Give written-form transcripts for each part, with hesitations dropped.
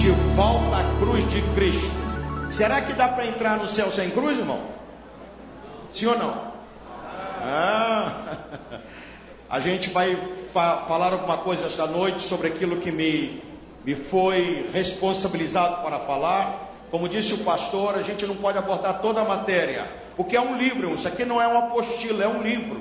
de volta à cruz de Cristo. Será que dá para entrar no céu sem cruz, irmão? Sim ou não? A gente vai falar alguma coisa esta noite sobre aquilo que me foi responsabilizado para falar. Como disse o pastor, a gente não pode abordar toda a matéria, porque é um livro. Isso aqui não é uma apostila, é um livro.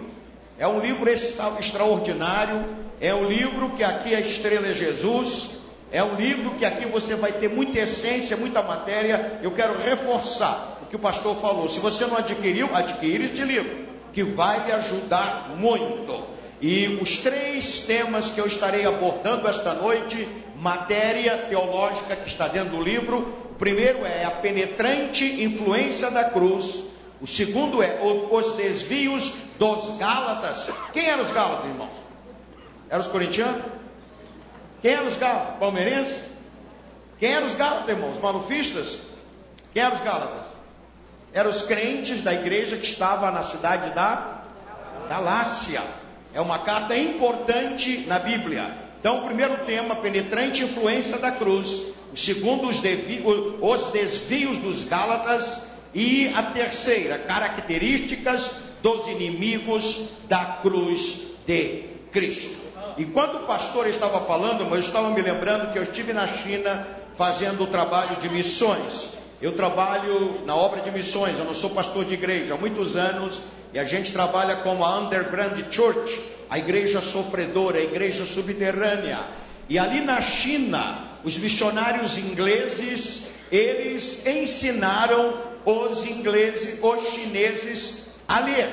É um livro extraordinário. É um livro que aqui a estrela é Jesus. É um livro que aqui você vai ter muita essência, muita matéria. Eu quero reforçar o que o pastor falou. Se você não adquiriu, adquire este livro, que vai lhe ajudar muito. E os 3 temas que eu estarei abordando esta noite, matéria teológica que está dentro do livro. O primeiro é a penetrante influência da cruz. O segundo é os desvios dos Gálatas. Quem eram os Gálatas, irmãos? Eram os corintianos? Quem eram os Gálatas? Palmeirenses? Quem eram os Gálatas, irmãos? Malufistas? Quem eram os Gálatas? Eram os crentes da igreja que estava na cidade da Galácia. É uma carta importante na Bíblia. Então, o primeiro tema, penetrante influência da cruz. O segundo, os desvios dos Gálatas. E a terceira, características dos inimigos da cruz de Cristo. Enquanto o pastor estava falando, eu estava me lembrando que eu estive na China fazendo o trabalho de missões. Eu trabalho na obra de missões, eu não sou pastor de igreja há muitos anos, e a gente trabalha como a Underground Church, a igreja sofredora, a igreja subterrânea. E ali na China, os missionários ingleses, eles ensinaram os chineses a ler.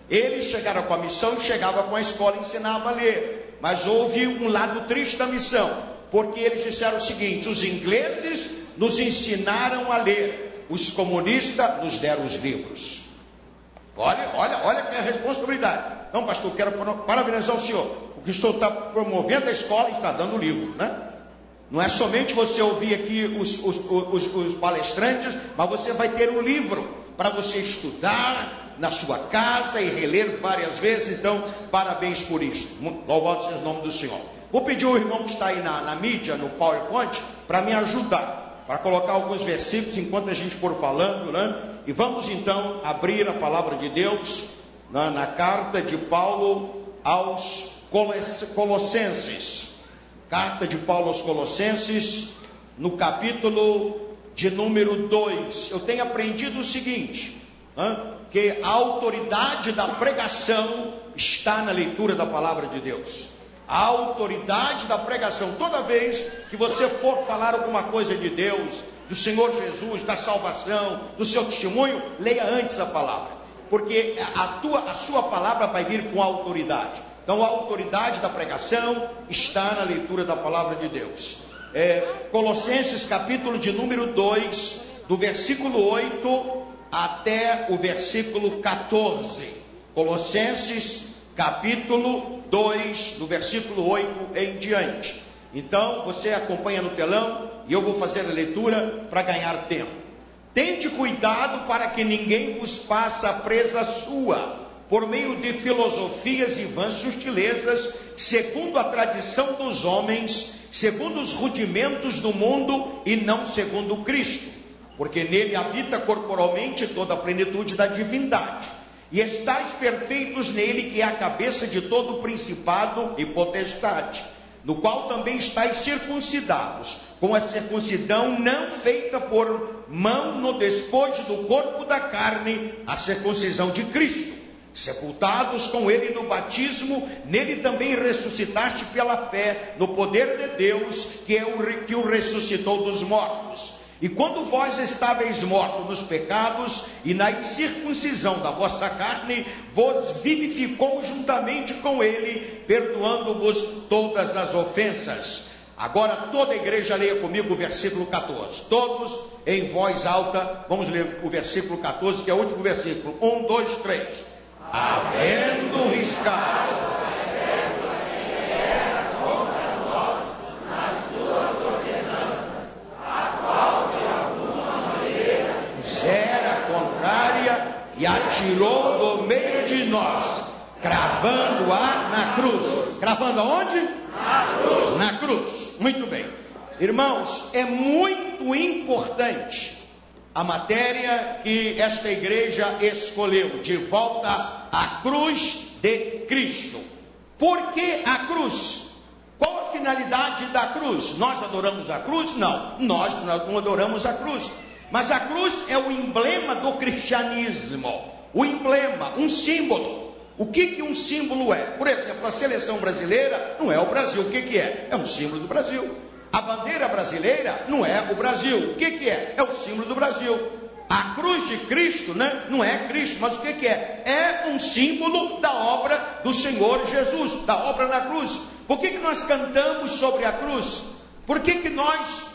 Eles chegaram com a missão, chegavam com a escola e ensinavam a ler. Mas houve um lado triste da missão, porque eles disseram o seguinte: os ingleses nos ensinaram a ler, os comunistas nos deram os livros. Olha que é a responsabilidade. Então, pastor, quero parabenizar o senhor, porque o senhor está promovendo a escola e está dando o livro, né? Não é somente você ouvir aqui os palestrantes, mas você vai ter um livro para você estudar na sua casa e reler várias vezes. Então, parabéns por isso. Louvado seja o nome do Senhor. Vou pedir ao irmão que está aí na mídia, no PowerPoint, para me ajudar, para colocar alguns versículos enquanto a gente for falando, né? E vamos então abrir a palavra de Deus na carta de Paulo aos Colossenses. Carta de Paulo aos Colossenses, no capítulo de número 2. Eu tenho aprendido o seguinte, que a autoridade da pregação está na leitura da palavra de Deus. A autoridade da pregação. Toda vez que você for falar alguma coisa de Deus, do Senhor Jesus, da salvação, do seu testemunho, leia antes a palavra, porque a sua palavra vai vir com autoridade. Então a autoridade da pregação está na leitura da palavra de Deus. Colossenses capítulo de número 2, do versículo 8 até o versículo 14. Colossenses capítulo 2, do versículo 8 em diante. Então você acompanha no telão e eu vou fazer a leitura para ganhar tempo. Tende cuidado para que ninguém vos faça presa sua, por meio de filosofias e vãs sutilezas, segundo a tradição dos homens, segundo os rudimentos do mundo e não segundo Cristo, porque nele habita corporalmente toda a plenitude da divindade, e estáis perfeitos nele, que é a cabeça de todo principado e potestade, no qual também estáis circuncidados, com a circuncidão não feita por mão no despojo do corpo da carne, a circuncisão de Cristo, sepultados com ele no batismo, nele também ressuscitaste pela fé no poder de Deus, que o ressuscitou dos mortos. E quando vós estáveis mortos nos pecados e na incircuncisão da vossa carne, vos vivificou juntamente com ele, perdoando-vos todas as ofensas. Agora toda a igreja leia comigo o versículo 14. Todos em voz alta, vamos ler o versículo 14, que é o último versículo. 1, 2, 3. Havendo riscado e atirou do meio de nós, cravando-a na cruz. Cravando aonde? Na cruz. Na cruz. Muito bem. Irmãos, é muito importante a matéria que esta igreja escolheu, de volta à cruz de Cristo. Por que a cruz? Qual a finalidade da cruz? Nós adoramos a cruz? Não, nós não adoramos a cruz. Mas a cruz é o emblema do cristianismo. O emblema, um símbolo. O que um símbolo é? Por exemplo, a seleção brasileira não é o Brasil. O que é? É um símbolo do Brasil. A bandeira brasileira não é o Brasil. O que é? É o símbolo do Brasil. A cruz de Cristo, né? Não é Cristo, mas o que é? É um símbolo da obra do Senhor Jesus, da obra na cruz. Por que nós cantamos sobre a cruz? Por que nós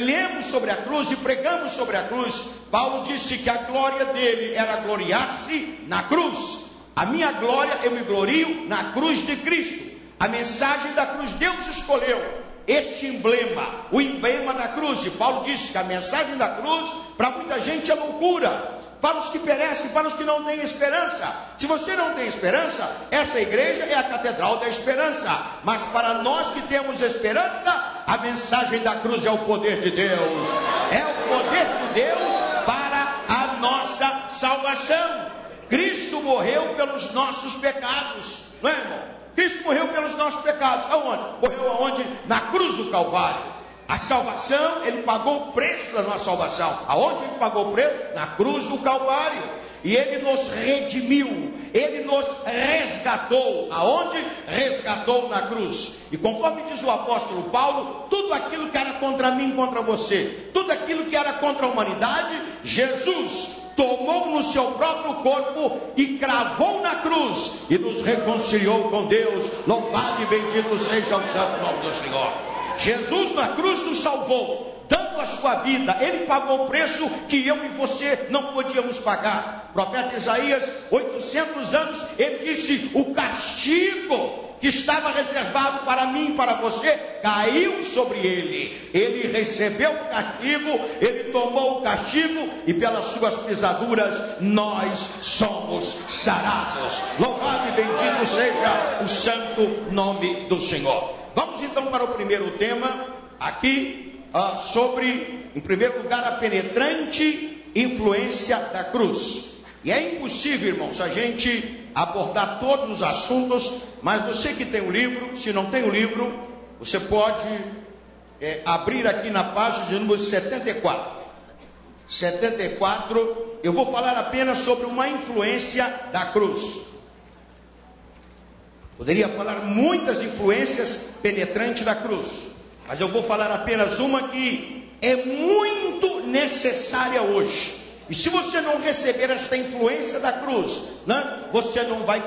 lemos sobre a cruz e pregamos sobre a cruz? Paulo disse que a glória dele era gloriar-se na cruz. A minha glória, eu me glorio na cruz de Cristo. A mensagem da cruz, Deus escolheu este emblema, o emblema da cruz. E Paulo disse que a mensagem da cruz, para muita gente, é loucura. Para os que perecem, para os que não têm esperança. Se você não tem esperança, essa igreja é a catedral da esperança. Mas para nós que temos esperança, a mensagem da cruz é o poder de Deus. É o poder de Deus para a nossa salvação. Cristo morreu pelos nossos pecados, não é, irmão? Cristo morreu pelos nossos pecados. Aonde? Morreu aonde? Na cruz do Calvário. A salvação, ele pagou o preço da nossa salvação. Aonde ele pagou o preço? Na cruz do Calvário. E ele nos redimiu, ele nos resgatou. Aonde? Resgatou na cruz. E conforme diz o apóstolo Paulo, tudo aquilo que era contra mim, contra você, tudo aquilo que era contra a humanidade, Jesus tomou no seu próprio corpo e cravou na cruz e nos reconciliou com Deus. Louvado e bendito seja o santo nome do Senhor. Jesus na cruz nos salvou, dando a sua vida. Ele pagou o preço que eu e você não podíamos pagar. O profeta Isaías, 800 anos, ele disse: o castigo que estava reservado para mim e para você caiu sobre ele. Ele recebeu o castigo, ele tomou o castigo, e pelas suas pisaduras nós somos sarados. Louvado e bendito seja o santo nome do Senhor. Vamos então para o primeiro tema aqui, sobre, em primeiro lugar, a penetrante influência da cruz. E é impossível, irmãos, a gente abordar todos os assuntos, mas você que tem o livro, se não tem o livro, você pode abrir aqui na página de número 74. 74, eu vou falar apenas sobre uma influência da cruz. Poderia falar muitas influências penetrantes da cruz, mas eu vou falar apenas uma que é muito necessária hoje. E se você não receber esta influência da cruz, né, você não vai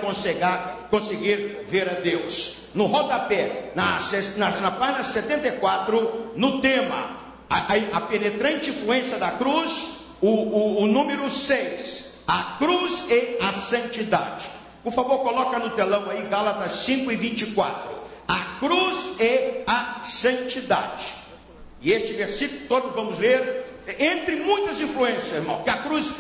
conseguir ver a Deus. No rodapé, na página 74, no tema, a penetrante influência da cruz, o número 6, a cruz e a santidade. Por favor, coloca no telão aí Gálatas 5:24. A cruz e a santidade. E este versículo todos vamos ler. Entre muitas influências, irmão, que a cruz,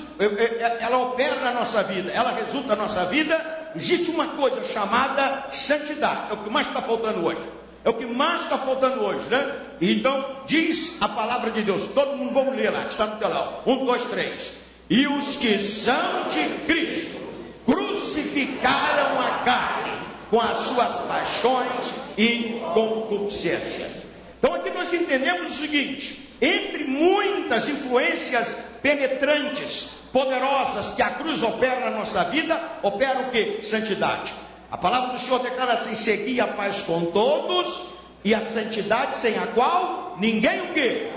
ela opera na nossa vida, ela resulta na nossa vida. Existe uma coisa chamada santidade. É o que mais está faltando hoje. É o que mais está faltando hoje, né? Então, diz a palavra de Deus. Todo mundo vamos ler lá, que está no telão. 1, 2, 3. E os que são de Cristo crucificaram a carne com as suas paixões e concupiscências. Então aqui nós entendemos o seguinte: entre muitas influências penetrantes, poderosas, que a cruz opera na nossa vida, opera o que? Santidade. A palavra do Senhor declara assim: segui a paz com todos e a santidade, sem a qual ninguém o quê?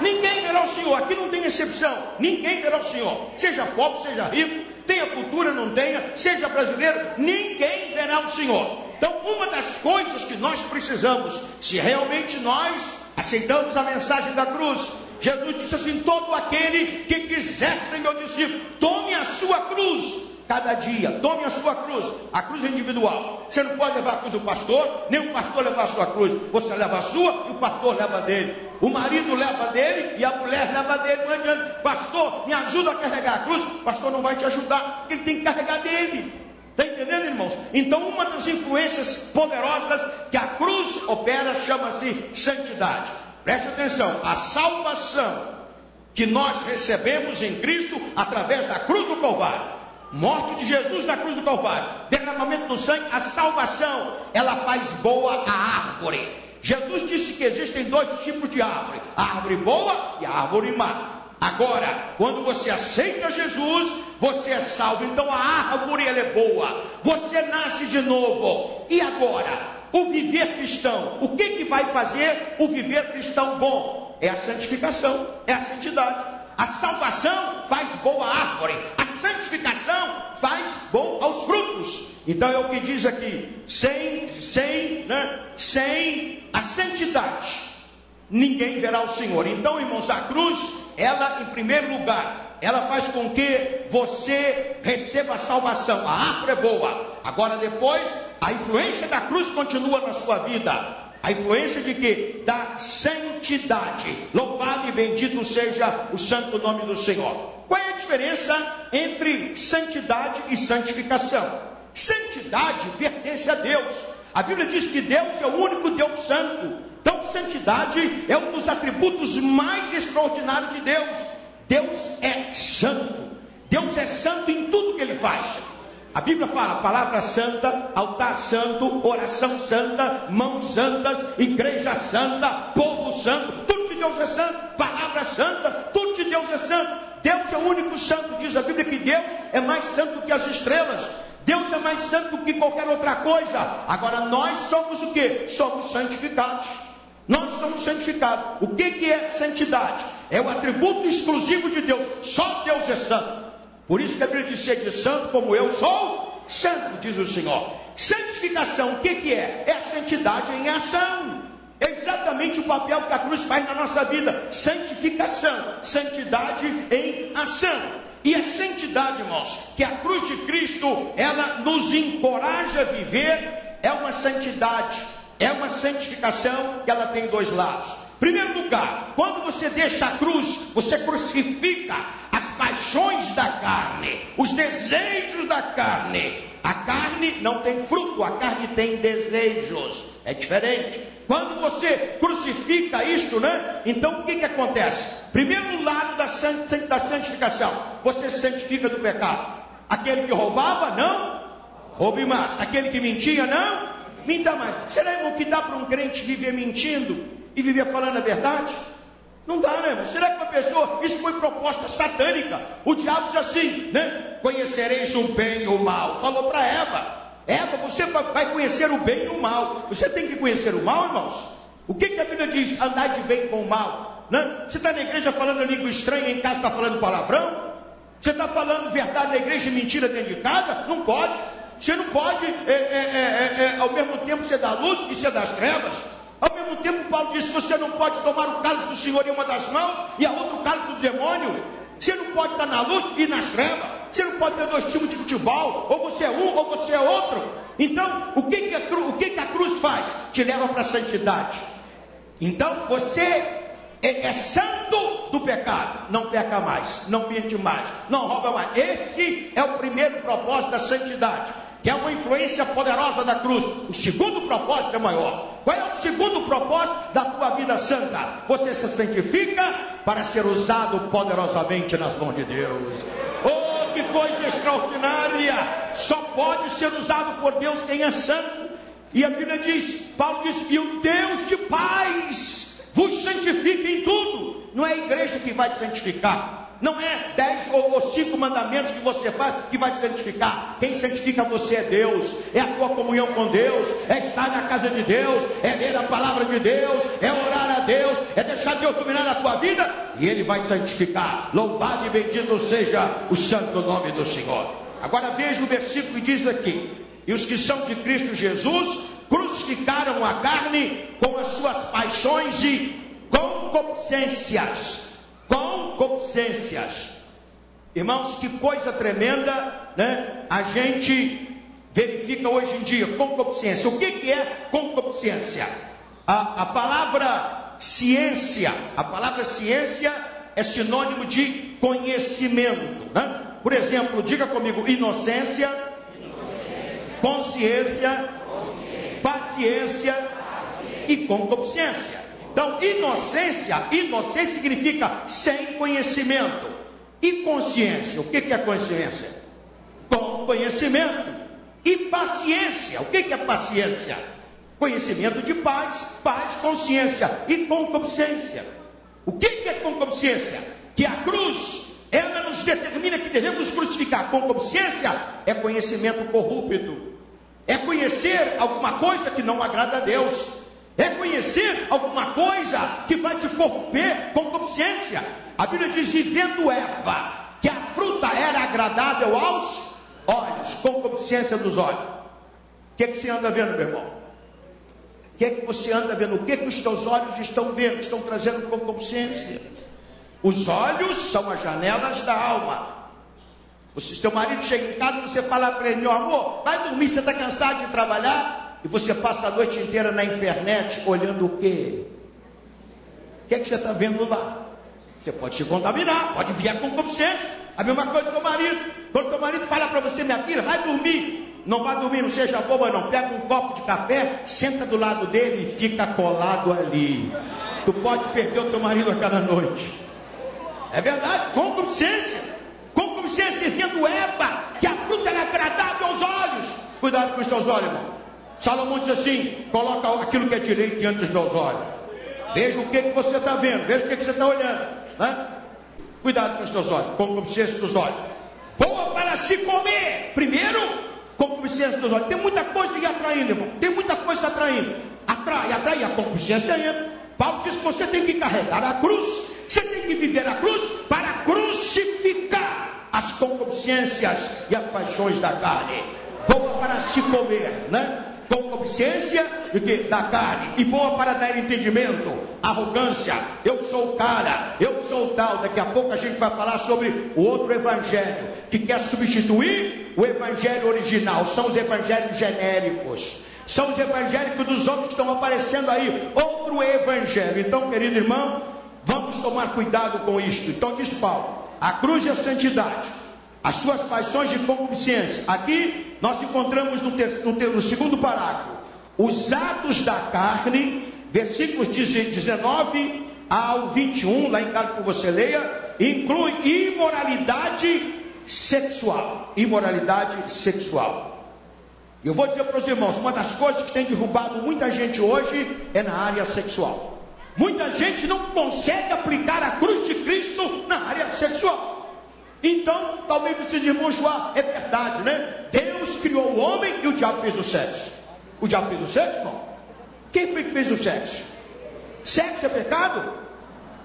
Ninguém verá o Senhor. Aqui não tem exceção. Ninguém verá o Senhor. Seja pobre, seja rico, tenha cultura, não tenha, seja brasileiro, ninguém verá o Senhor. Então, uma das coisas que nós precisamos, se realmente nós aceitamos a mensagem da cruz, Jesus disse assim: todo aquele que quiser ser meu discípulo, tome a sua cruz. Cada dia, tome a sua cruz. A cruz é individual. Você não pode levar a cruz do pastor, nem o pastor levar a sua cruz. Você leva a sua e o pastor leva a dele. O marido leva a dele e a mulher leva a dele. Não adianta: pastor, me ajuda a carregar a cruz. O pastor não vai te ajudar, porque ele tem que carregar dele. Está entendendo, irmãos? Então, uma das influências poderosas que a cruz opera chama-se santidade. Preste atenção, a salvação que nós recebemos em Cristo através da cruz do Calvário, morte de Jesus na cruz do Calvário, derramamento do sangue, a salvação, ela faz boa a árvore. Jesus disse que existem dois tipos de árvore, a árvore boa e a árvore má. Agora, quando você aceita Jesus, você é salvo, então a árvore ela é boa, você nasce de novo. E agora, o viver cristão, o que vai fazer o viver cristão bom? É a santificação, é a santidade. A salvação faz boa árvore, a santificação faz bom aos frutos. Então é o que diz aqui, sem a santidade, ninguém verá o Senhor. Então, irmãos, a cruz, ela em primeiro lugar, ela faz com que você receba a salvação. A árvore é boa. Agora depois, a influência da cruz continua na sua vida. A influência de quê? Da santidade. Louvado e bendito seja o santo nome do Senhor. Qual é a diferença entre santidade e santificação? Santidade pertence a Deus. A Bíblia diz que Deus é o único Deus santo. Então, santidade é um dos atributos mais extraordinários de Deus. Deus é santo. Deus é santo em tudo que Ele faz. A Bíblia fala, palavra santa, altar santo, oração santa, mãos santas, igreja santa, povo santo, tudo de Deus é santo, palavra santa, tudo de Deus é santo. Deus é o único santo, diz a Bíblia que Deus é mais santo que as estrelas. Deus é mais santo que qualquer outra coisa. Agora nós somos o que? Somos santificados. Nós somos santificados. O que é santidade? É o atributo exclusivo de Deus. Só Deus é santo. Por isso que a Bíblia diz: sede santo como eu sou santo, diz o Senhor. Santificação, o que é? É a santidade em ação. É exatamente o papel que a cruz faz na nossa vida. Santificação, santidade em ação. E a santidade, irmãos, que a cruz de Cristo, ela nos encoraja a viver, é uma santidade, é uma santificação que ela tem dois lados. Primeiro lugar, quando você deixa a cruz, você crucifica as paixões da carne, os desejos da carne. A carne não tem fruto, a carne tem desejos, é diferente. Quando você crucifica isto, né? Então o que acontece? Primeiro lado da santificação, você se santifica do pecado. Aquele que roubava, não roube mais. Aquele que mentia, não minta mais. Será, irmão, que dá para um crente viver mentindo e viver falando a verdade? Não dá, né, irmão? Será que uma pessoa, isso foi proposta satânica? O diabo diz assim, né? Conhecereis o bem e o mal. Falou para Eva. Eva, você vai conhecer o bem e o mal. Você tem que conhecer o mal, irmãos? O que a Bíblia diz? Andar de bem com o mal, né? Você está na igreja falando língua estranha, em casa está falando palavrão? Você está falando verdade na igreja e mentira dentro de casa? Não pode. Você não pode, ao mesmo tempo, ser da luz e ser das trevas. Ao mesmo tempo, Paulo disse: você não pode tomar o cálice do Senhor em uma das mãos e a outra o cálice do demônio. Você não pode estar na luz e nas trevas. Você não pode ter dois times de futebol, ou você é um ou você é outro. Então, o que a cruz faz? Te leva para a santidade. Então, você é santo do pecado. Não peca mais, não mente mais, não rouba mais. Esse é o primeiro propósito da santidade, que é uma influência poderosa da cruz. O segundo propósito é maior. Qual é o segundo propósito da tua vida santa? Você se santifica para ser usado poderosamente nas mãos de Deus. Oh, que coisa extraordinária! Só pode ser usado por Deus quem é santo. E a Bíblia diz, Paulo diz: e o Deus de paz vos santifique em tudo. Não é a igreja que vai te santificar. Não é 10 ou 5 mandamentos que você faz que vai te santificar. Quem santifica você é Deus. É a tua comunhão com Deus, é estar na casa de Deus, é ler a palavra de Deus, é orar a Deus, é deixar Deus dominar na tua vida, e Ele vai te santificar. Louvado e bendito seja o santo nome do Senhor. Agora veja o versículo que diz aqui: e os que são de Cristo Jesus crucificaram a carne com as suas paixões e concupiscências. Concupiscências. Irmãos, que coisa tremenda, né? A gente verifica hoje em dia concupiscência. O que é concupiscência? A palavra ciência, é sinônimo de conhecimento, né? Por exemplo, diga comigo: inocência, consciência, paciência e concupiscência. Então, inocência significa sem conhecimento. E consciência, o que é consciência? Com conhecimento. E paciência, o que é paciência? Conhecimento de paz, consciência e concupiscência. O que é concupiscência? Que a cruz, ela nos determina que devemos crucificar. Concupiscência é conhecimento corrupto. É conhecer alguma coisa que não agrada a Deus. É conhecer alguma coisa que vai te corromper. Concupiscência. A Bíblia diz, e vendo Eva, que a fruta era agradável aos olhos. Concupiscência dos olhos. O que você anda vendo, meu irmão? O que você anda vendo? O que os teus olhos estão vendo? Estão trazendo concupiscência. Os olhos são as janelas da alma. Se teu marido chega em casa e você fala para ele, meu amor, vai dormir, você está cansado de trabalhar? E você passa a noite inteira na internet olhando o quê? O que é que você está vendo lá? Você pode se contaminar, pode vir a concupiscência. A mesma coisa do teu marido. Quando teu marido fala para você, minha filha, vai dormir. Não vai dormir, não seja boba não. Pega um copo de café, senta do lado dele e fica colado ali. Tu pode perder o teu marido a cada noite. É verdade, concupiscência. Concupiscência vendo Eva, que a fruta era agradável aos olhos. Cuidado com os teus olhos, irmão. Salomão diz assim, coloca aquilo que é direito diante dos meus olhos. Veja o que você está vendo, veja o que você está olhando, né? Cuidado com os teus olhos, concupiscência dos olhos. Boa para se comer. Primeiro, concupiscência dos olhos. Tem muita coisa que atraindo, irmão. Tem muita coisa atraindo. Atrai a concupiscência ainda. Paulo diz que você tem que carregar a cruz. Você tem que viver a cruz para crucificar as concupiscências e as paixões da carne. Boa para se comer, né? Concupiscência da carne. E boa para dar entendimento. Arrogância. Eu sou o cara, eu sou o tal. Daqui a pouco a gente vai falar sobre o outro evangelho que quer substituir o evangelho original. São os evangelhos genéricos. São os evangélicos dos homens que estão aparecendo aí. Outro evangelho. Então, querido irmão, vamos tomar cuidado com isto. Então diz Paulo, a cruz é a santidade, as suas paixões de concupiscência. Aqui nós encontramos no segundo parágrafo, os atos da carne, versículos 19 ao 21, lá em casa que você leia, inclui imoralidade sexual. Imoralidade sexual. Eu vou dizer para os irmãos, uma das coisas que tem derrubado muita gente hoje é na área sexual. Muita gente não consegue aplicar a cruz de Cristo na área sexual. Então, talvez vocês irmãos, é verdade, né? Deus criou o homem e o diabo fez o sexo. O diabo fez o sexo, irmão? Quem foi que fez o sexo? Sexo é pecado?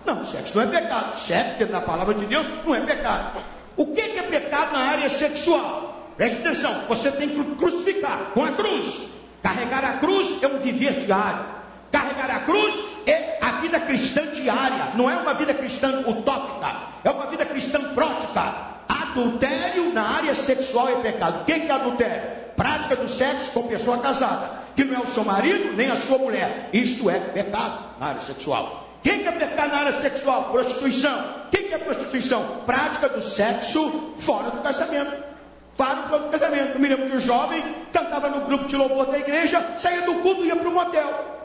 Não, sexo não é pecado. Sexo, na palavra de Deus, não é pecado. O que é pecado na área sexual? Preste atenção, você tem que crucificar com a cruz. Carregar a cruz é um viver diário. Carregar a cruz é a vida cristã diária. Não é uma vida cristã utópica. É uma vida cristã prática. Adultério na área sexual é pecado. O que é adultério? Prática do sexo com pessoa casada, que não é o seu marido nem a sua mulher. Isto é pecado na área sexual. O que é pecado na área sexual? Prostituição. O que é prostituição? Prática do sexo fora do casamento. Fora do casamento. Eu me lembro de um jovem, cantava no grupo de louvor da igreja, saía do culto e ia para o motel.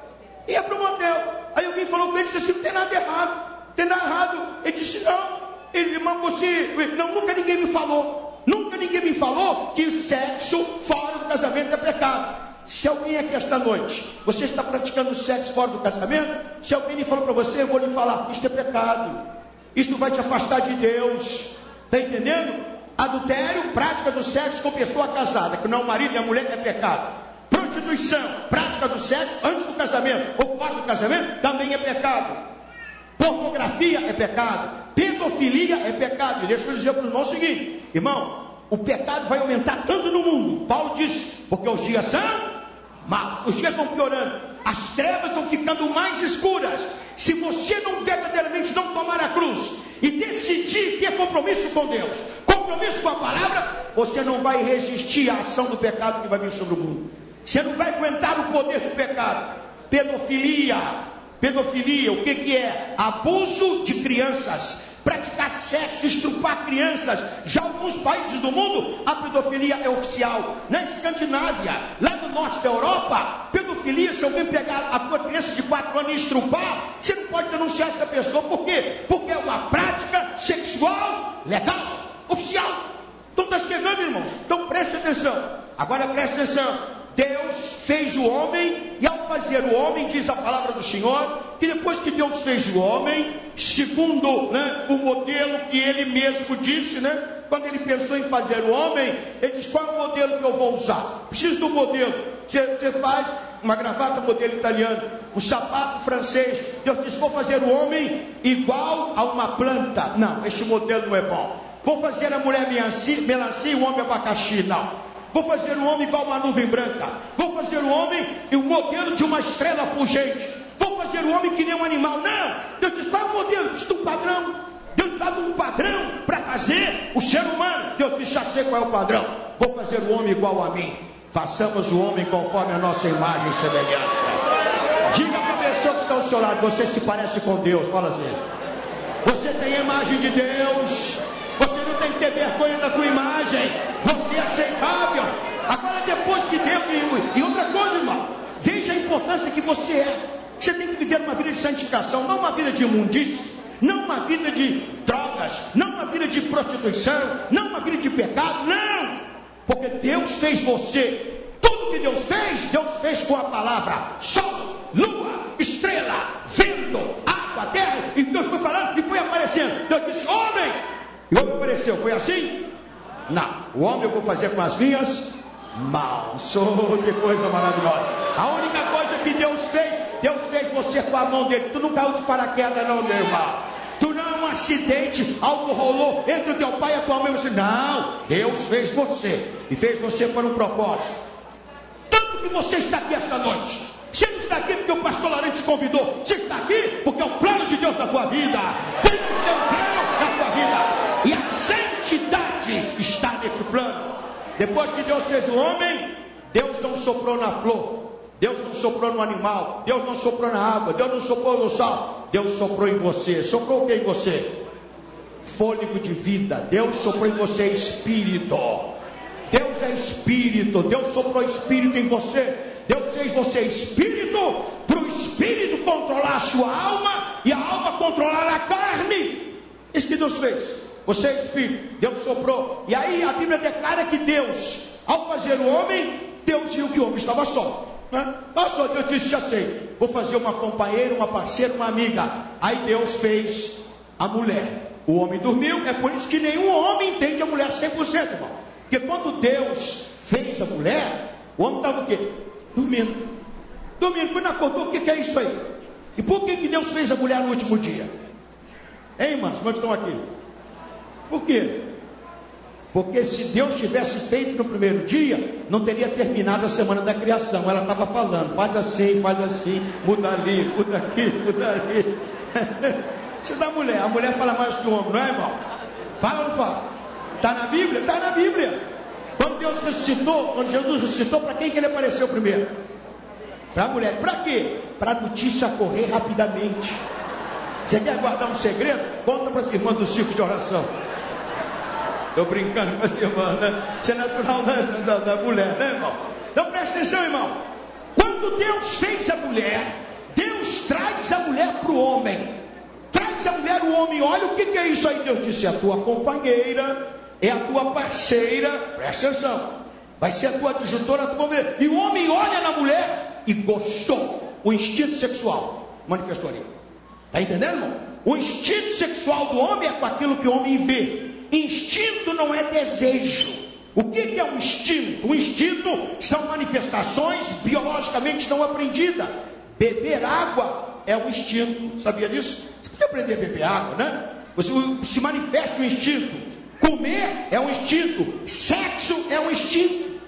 Ia para o motel. Aí alguém falou com ele, disse assim, não tem nada errado. Não tem nada errado. Ele disse, não. Ele, mas você, não, nunca ninguém me falou. Nunca ninguém me falou que o sexo fora do casamento é pecado. Se alguém aqui esta noite, você está praticando sexo fora do casamento, se alguém lhe falou para você, eu vou lhe falar, isto é pecado. Isto vai te afastar de Deus. Está entendendo? Adultério, prática do sexo com pessoa casada, que não é o marido e a mulher, é pecado. Prostituição, prática do sexo antes do casamento ou fora do casamento, também é pecado. Pornografia é pecado. Pedofilia é pecado. E deixa eu dizer para o irmão o seguinte, irmão, o pecado vai aumentar tanto no mundo. Paulo diz, porque os dias são maus, os dias vão piorando, as trevas vão ficando mais escuras. Se você não verdadeiramente não tomar a cruz e decidir ter compromisso com Deus, compromisso com a palavra, você não vai resistir à ação do pecado que vai vir sobre o mundo. Você não vai aguentar o poder do pecado. Pedofilia, o que é? Abuso de crianças, praticar sexo, estrupar crianças. Já alguns países do mundo, a pedofilia é oficial. Na Escandinávia, lá no norte da Europa, pedofilia, se alguém pegar a tua criança de 4 anos e estrupar, pode denunciar essa pessoa. Por quê? Porque é uma prática sexual legal, oficial. Então está chegando, irmãos. Então preste atenção. Agora preste atenção. Deus fez o homem, e ao fazer o homem, diz a palavra do Senhor, que depois que Deus fez o homem, segundo o modelo que ele mesmo disse, quando ele pensou em fazer o homem, ele disse: qual é o modelo que eu vou usar? Preciso do modelo. Você faz uma gravata modelo italiano, um sapato francês. Deus disse: vou fazer o homem igual a uma planta. Não, este modelo não é bom. Vou fazer a mulher melancia e o homem abacaxi. Não. Vou fazer o homem igual uma nuvem branca. Vou fazer o homem e o modelo de uma estrela fulgente. Vou fazer o homem que nem um animal. Não! Deus disse: qual é o modelo? Precisa de um padrão. Deus dá um padrão para fazer o ser humano. Deus disse: já sei qual é o padrão. Vou fazer o homem igual a mim. Façamos o homem conforme a nossa imagem e semelhança. Diga para a pessoa que está ao seu lado: você se parece com Deus. Fala assim: você tem a imagem de Deus. Você não tem que ter vergonha da tua imagem. Você é aceitável. Agora, depois que Deus... E outra coisa, irmão, veja a importância que você é. Você tem que viver uma vida de santificação, não uma vida de imundície, não uma vida de drogas, não uma vida de prostituição, não uma vida de pecado, não. Porque Deus fez você. Tudo que Deus fez com a palavra: sol, lua, estrela, vento, água, terra. E Deus foi falando e foi aparecendo. Deus disse: homem. E o homem apareceu. Foi assim? Não. O homem eu vou fazer com as minhas mãos. Oh, que coisa maravilhosa. A única coisa que Deus fez você com a mão dele. Tu não caiu de paraquedas não, meu irmão. Tu não é um acidente, algo rolou entre o teu pai e a tua mãe. Você, não, Deus fez você. E fez você por um propósito. Tanto que você está aqui esta noite. Você não está aqui porque o pastor Laurent te convidou. Você está aqui porque é o plano de Deus na tua vida. Deus tem um plano na tua vida. E a santidade está nesse plano. Depois que Deus fez o homem, Deus não soprou na flor, Deus não soprou no animal, Deus não soprou na água, Deus não soprou no sal. Deus soprou em você. Soprou o que em você? Fôlego de vida. Deus soprou em você espírito. Deus é espírito. Deus soprou espírito em você. Deus fez você espírito, para o espírito controlar a sua alma e a alma controlar a carne. Isso que Deus fez. Você é espírito, Deus soprou. E aí a Bíblia declara que Deus, ao fazer o homem, Deus viu que o homem estava só. Passou, Deus disse: já sei, vou fazer uma companheira, uma parceira, uma amiga. Aí Deus fez a mulher. O homem dormiu. É por isso que nenhum homem entende a mulher 100%, irmão. Porque quando Deus fez a mulher, o homem estava o quê? Dormindo. Quando acordou, o que é isso aí? E por que Deus fez a mulher no último dia? Hein, irmãos, quantos estão aqui? Por quê? Porque se Deus tivesse feito no primeiro dia, não teria terminado a semana da criação. Ela estava falando: faz assim, muda ali, muda aqui, muda ali. Isso é da mulher. A mulher fala mais que o homem, não é, irmão? Fala ou não fala? Está na Bíblia? Está na Bíblia. Quando Deus ressuscitou, quando Jesus ressuscitou, para quem que ele apareceu primeiro? Para a mulher. Para quê? Para a notícia correr rapidamente. Você quer guardar um segredo? Conta para as irmãs do ciclo de oração. Estou brincando com as irmãs, né? Isso é natural da mulher, né, irmão? Então presta atenção, irmão. Quando Deus fez a mulher, Deus traz a mulher para o homem. Traz a mulher, o homem olha: o que é isso aí? Deus disse: é a tua companheira, é a tua parceira. Presta atenção. Vai ser a tua adjutora, a tua mulher. E o homem olha na mulher e gostou. O instinto sexual manifestou ali. Está entendendo, irmão? O instinto sexual do homem é com aquilo que o homem vê. Instinto não é desejo. O que é um instinto? Um instinto são manifestações biologicamente não aprendidas. Beber água é um instinto. Sabia disso? Você pode aprender a beber água, né? Você se manifesta um instinto. Comer é um instinto. Sexo é um instinto.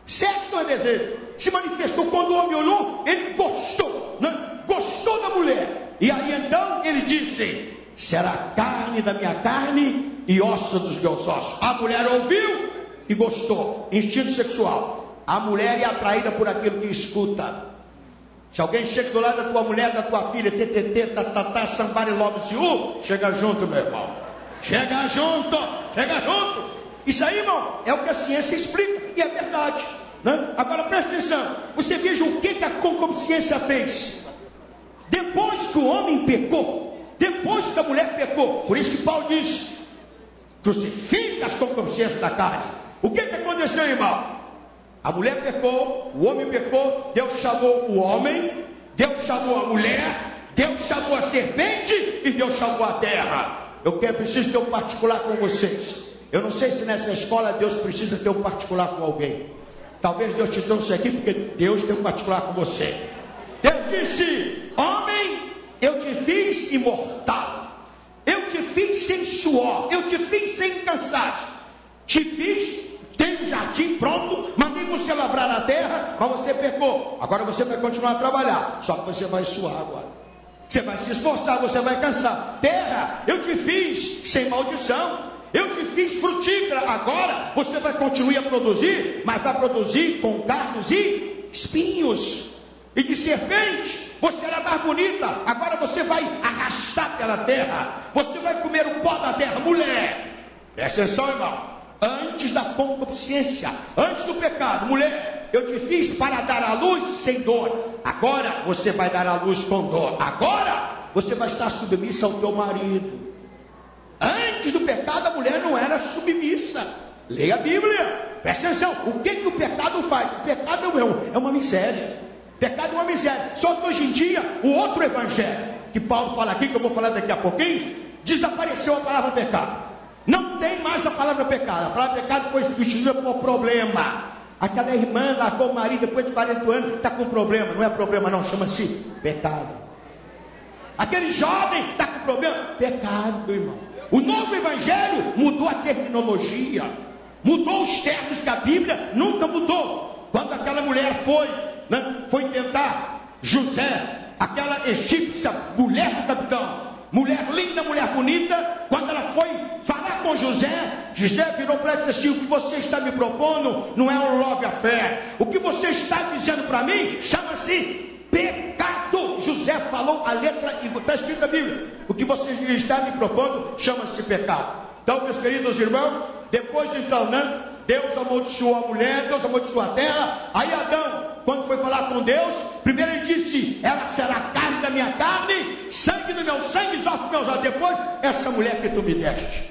Sexo não é desejo. Se manifestou quando o homem olhou, ele gostou, né? Gostou da mulher. E aí então ele disse: será carne da minha carne e osso dos meus ossos. A mulher ouviu e gostou. Instinto sexual. A mulher é atraída por aquilo que escuta. Se alguém chega do lado da tua mulher, da tua filha, TTT, tatatá, somebody loves you, chega junto, meu irmão. Chega junto, chega junto. Isso aí, irmão, é o que a ciência explica. E é verdade, né? Agora presta atenção. Você veja o que a concupiscência fez. Depois que o homem pecou, depois que a mulher pecou, por isso que Paulo diz, crucifica as concupiscências da carne. O que aconteceu, irmão? A mulher pecou, o homem pecou, Deus chamou o homem, Deus chamou a mulher, Deus chamou a serpente e Deus chamou a terra. Eu preciso ter um particular com vocês. Eu não sei se nessa escola Deus precisa ter um particular com alguém. Talvez Deus te trouxe aqui porque Deus tem um particular com você. Deus disse, homem, eu te fiz imortal, eu te fiz sem suor, eu te fiz sem cansaço, te fiz, tem um jardim pronto, mandei você labrar na terra, mas você pecou. Agora você vai continuar a trabalhar, só que você vai suar agora, você vai se esforçar, você vai cansar. Terra, eu te fiz sem maldição, eu te fiz frutífera. Agora você vai continuar a produzir, mas vai produzir com cardos e espinhos. E de serpente, você era mais bonita, agora você vai arrastar pela terra, você vai comer o pó da terra. Mulher, presta atenção, irmão, antes da concupiscência, antes do pecado, mulher, eu te fiz para dar à luz sem dor, agora você vai dar à luz com dor, agora você vai estar submissa ao teu marido. Antes do pecado a mulher não era submissa. Leia a Bíblia, presta atenção, o que o pecado faz? O pecado é uma miséria. Pecado é uma miséria. Só que hoje em dia, o outro evangelho, que Paulo fala aqui, que eu vou falar daqui a pouquinho, desapareceu a palavra pecado. Não tem mais a palavra pecado. A palavra pecado foi substituída por problema. Aquela irmã lá com o marido, depois de 40 anos, está com problema. Não é problema não, chama-se pecado. Aquele jovem está com problema, pecado, irmão. O novo evangelho mudou a terminologia, mudou os termos que a Bíblia nunca mudou. Quando aquela mulher foi tentar José, aquela egípcia, mulher do capitão, mulher linda, mulher bonita, quando ela foi falar com José, José virou para ela e disse assim, o que você está me propondo não é um love affair, o que você está dizendo para mim chama-se pecado. José falou a letra, e está escrito na Bíblia, o que você está me propondo chama-se pecado. Então, meus queridos irmãos, depois então, Deus amaldiçoou a mulher, Deus amaldiçoou a terra. Aí Adão, quando foi falar com Deus, primeiro ele disse, ela será carne da minha carne, sangue do meu sangue, ossos dos meus ossos. Depois, essa mulher que tu me deste.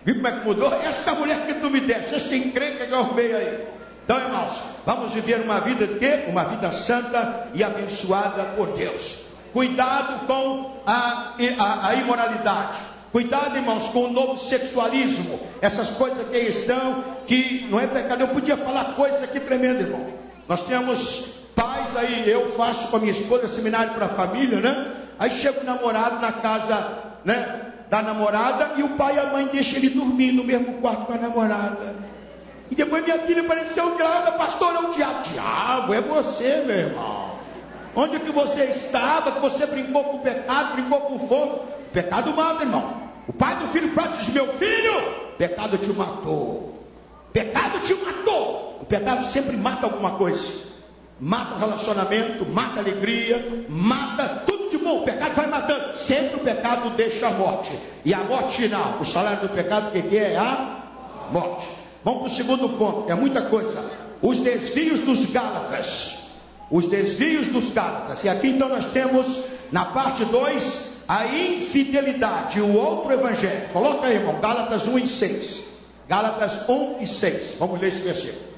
Viu como é que mudou? Essa mulher que tu me deste, essa encrenca que eu arrumei aí. Então, irmãos, vamos viver uma vida de quê? Uma vida santa e abençoada por Deus. Cuidado com a imoralidade. Cuidado, irmãos, com o novo sexualismo. Essas coisas que estão, que não é pecado. Eu podia falar coisas aqui tremendas, irmão. Nós temos pais aí, eu faço com a minha esposa seminário para a família, Aí chega o namorado na casa, da namorada, e o pai e a mãe deixam ele dormir no mesmo quarto com a namorada. E depois minha filha apareceu grávida, pastor, é o diabo. Diabo, é você, meu irmão. Onde que você estava, que você brincou com o pecado, brincou com o fogo? O pecado mata, irmão. O pai do filho pródigo diz, meu filho, pecado te matou. Pecado te matou. O pecado sempre mata alguma coisa. Mata o relacionamento, mata a alegria, mata tudo de bom. O pecado vai matando. Sempre o pecado deixa a morte. E a morte final, o salário do pecado, o que é? A morte. Vamos para o segundo ponto, que é muita coisa. Os desvios dos Gálatas. Os desvios dos Gálatas. E aqui então nós temos, na parte 2, a infidelidade, o outro evangelho. Coloca aí, irmão, Gálatas 1 e 6. Gálatas 1 e 6. Vamos ler esse versículo.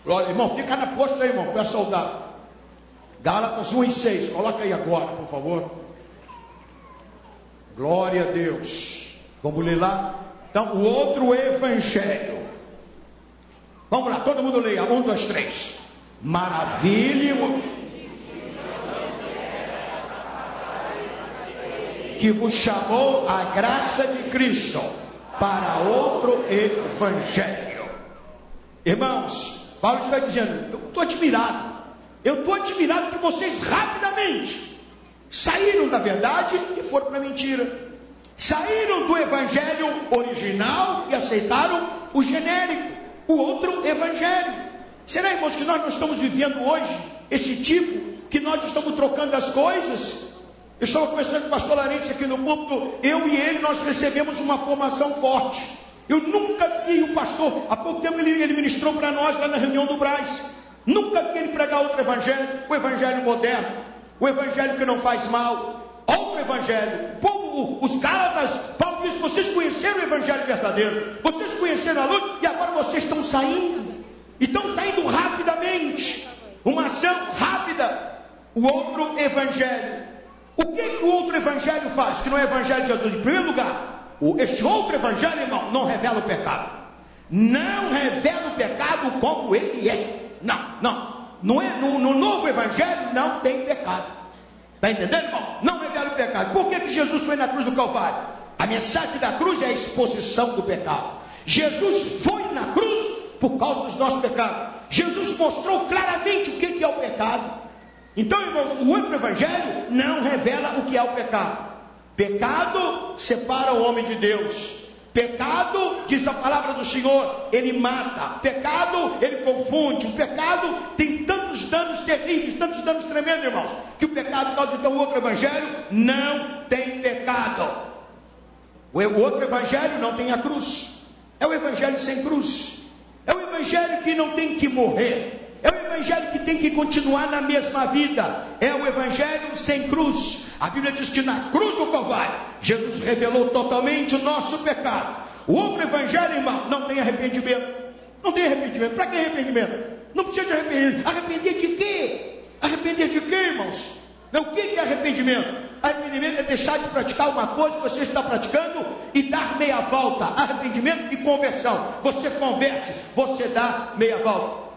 Glória, irmão, fica na posta aí, irmão, para soldado. Gálatas 1 e 6. Coloca aí agora, por favor. Glória a Deus. Vamos ler lá. Então, o outro evangelho. Vamos lá, todo mundo leia. 1, 2, 3. Maravilha que vos chamou a graça de Cristo para outro evangelho. Irmãos, Paulo está dizendo, eu estou admirado que vocês rapidamente saíram da verdade e foram para a mentira. Saíram do evangelho original e aceitaram o genérico, o outro evangelho. Será, irmãos, que nós não estamos vivendo hoje esse tipo, que nós estamos trocando as coisas? Eu estava conversando com o pastor Larentes aqui no púlpito, eu e ele, nós recebemos uma formação forte. Eu nunca vi o pastor, há pouco tempo ele ministrou para nós lá na reunião do Brás. Nunca vi ele pregar outro evangelho, o evangelho moderno, o evangelho que não faz mal, outro evangelho. O povo, os Gálatas, Paulo diz: vocês conheceram o evangelho verdadeiro, vocês conheceram a luz, e agora vocês estão saindo, e estão saindo rapidamente, uma ação rápida. O outro evangelho, o que o outro evangelho faz, que não é o evangelho de Jesus? Em primeiro lugar, este outro evangelho, irmão, não revela o pecado, não revela o pecado como ele é. Não é, no novo evangelho não tem pecado. Está entendendo, irmão? Não revela o pecado. Por que Jesus foi na cruz do Calvário? A mensagem da cruz é a exposição do pecado. Jesus foi na cruz por causa dos nossos pecados. Jesus mostrou claramente o que é o pecado. Então, irmãos, o outro evangelho não revela o que é o pecado. Pecado separa o homem de Deus. Pecado, diz a palavra do Senhor, ele mata. Pecado, ele confunde. O pecado tem tantos danos terríveis, tantos danos tremendos, irmãos, que o pecado causa. Então o outro evangelho não tem pecado. O outro evangelho não tem a cruz. É o evangelho sem cruz. É o evangelho que não tem que morrer. É o evangelho que tem que continuar na mesma vida. É o evangelho sem cruz. A Bíblia diz que na cruz do Calvário Jesus revelou totalmente o nosso pecado. O outro evangelho, irmão, não tem arrependimento. Não tem arrependimento. Para que arrependimento? Não precisa de arrependimento. Arrepender de quê? Arrepender de quê, irmãos? Não, o que é arrependimento? Arrependimento é deixar de praticar uma coisa que você está praticando e dar meia volta. Arrependimento e conversão. Você converte, você dá meia volta.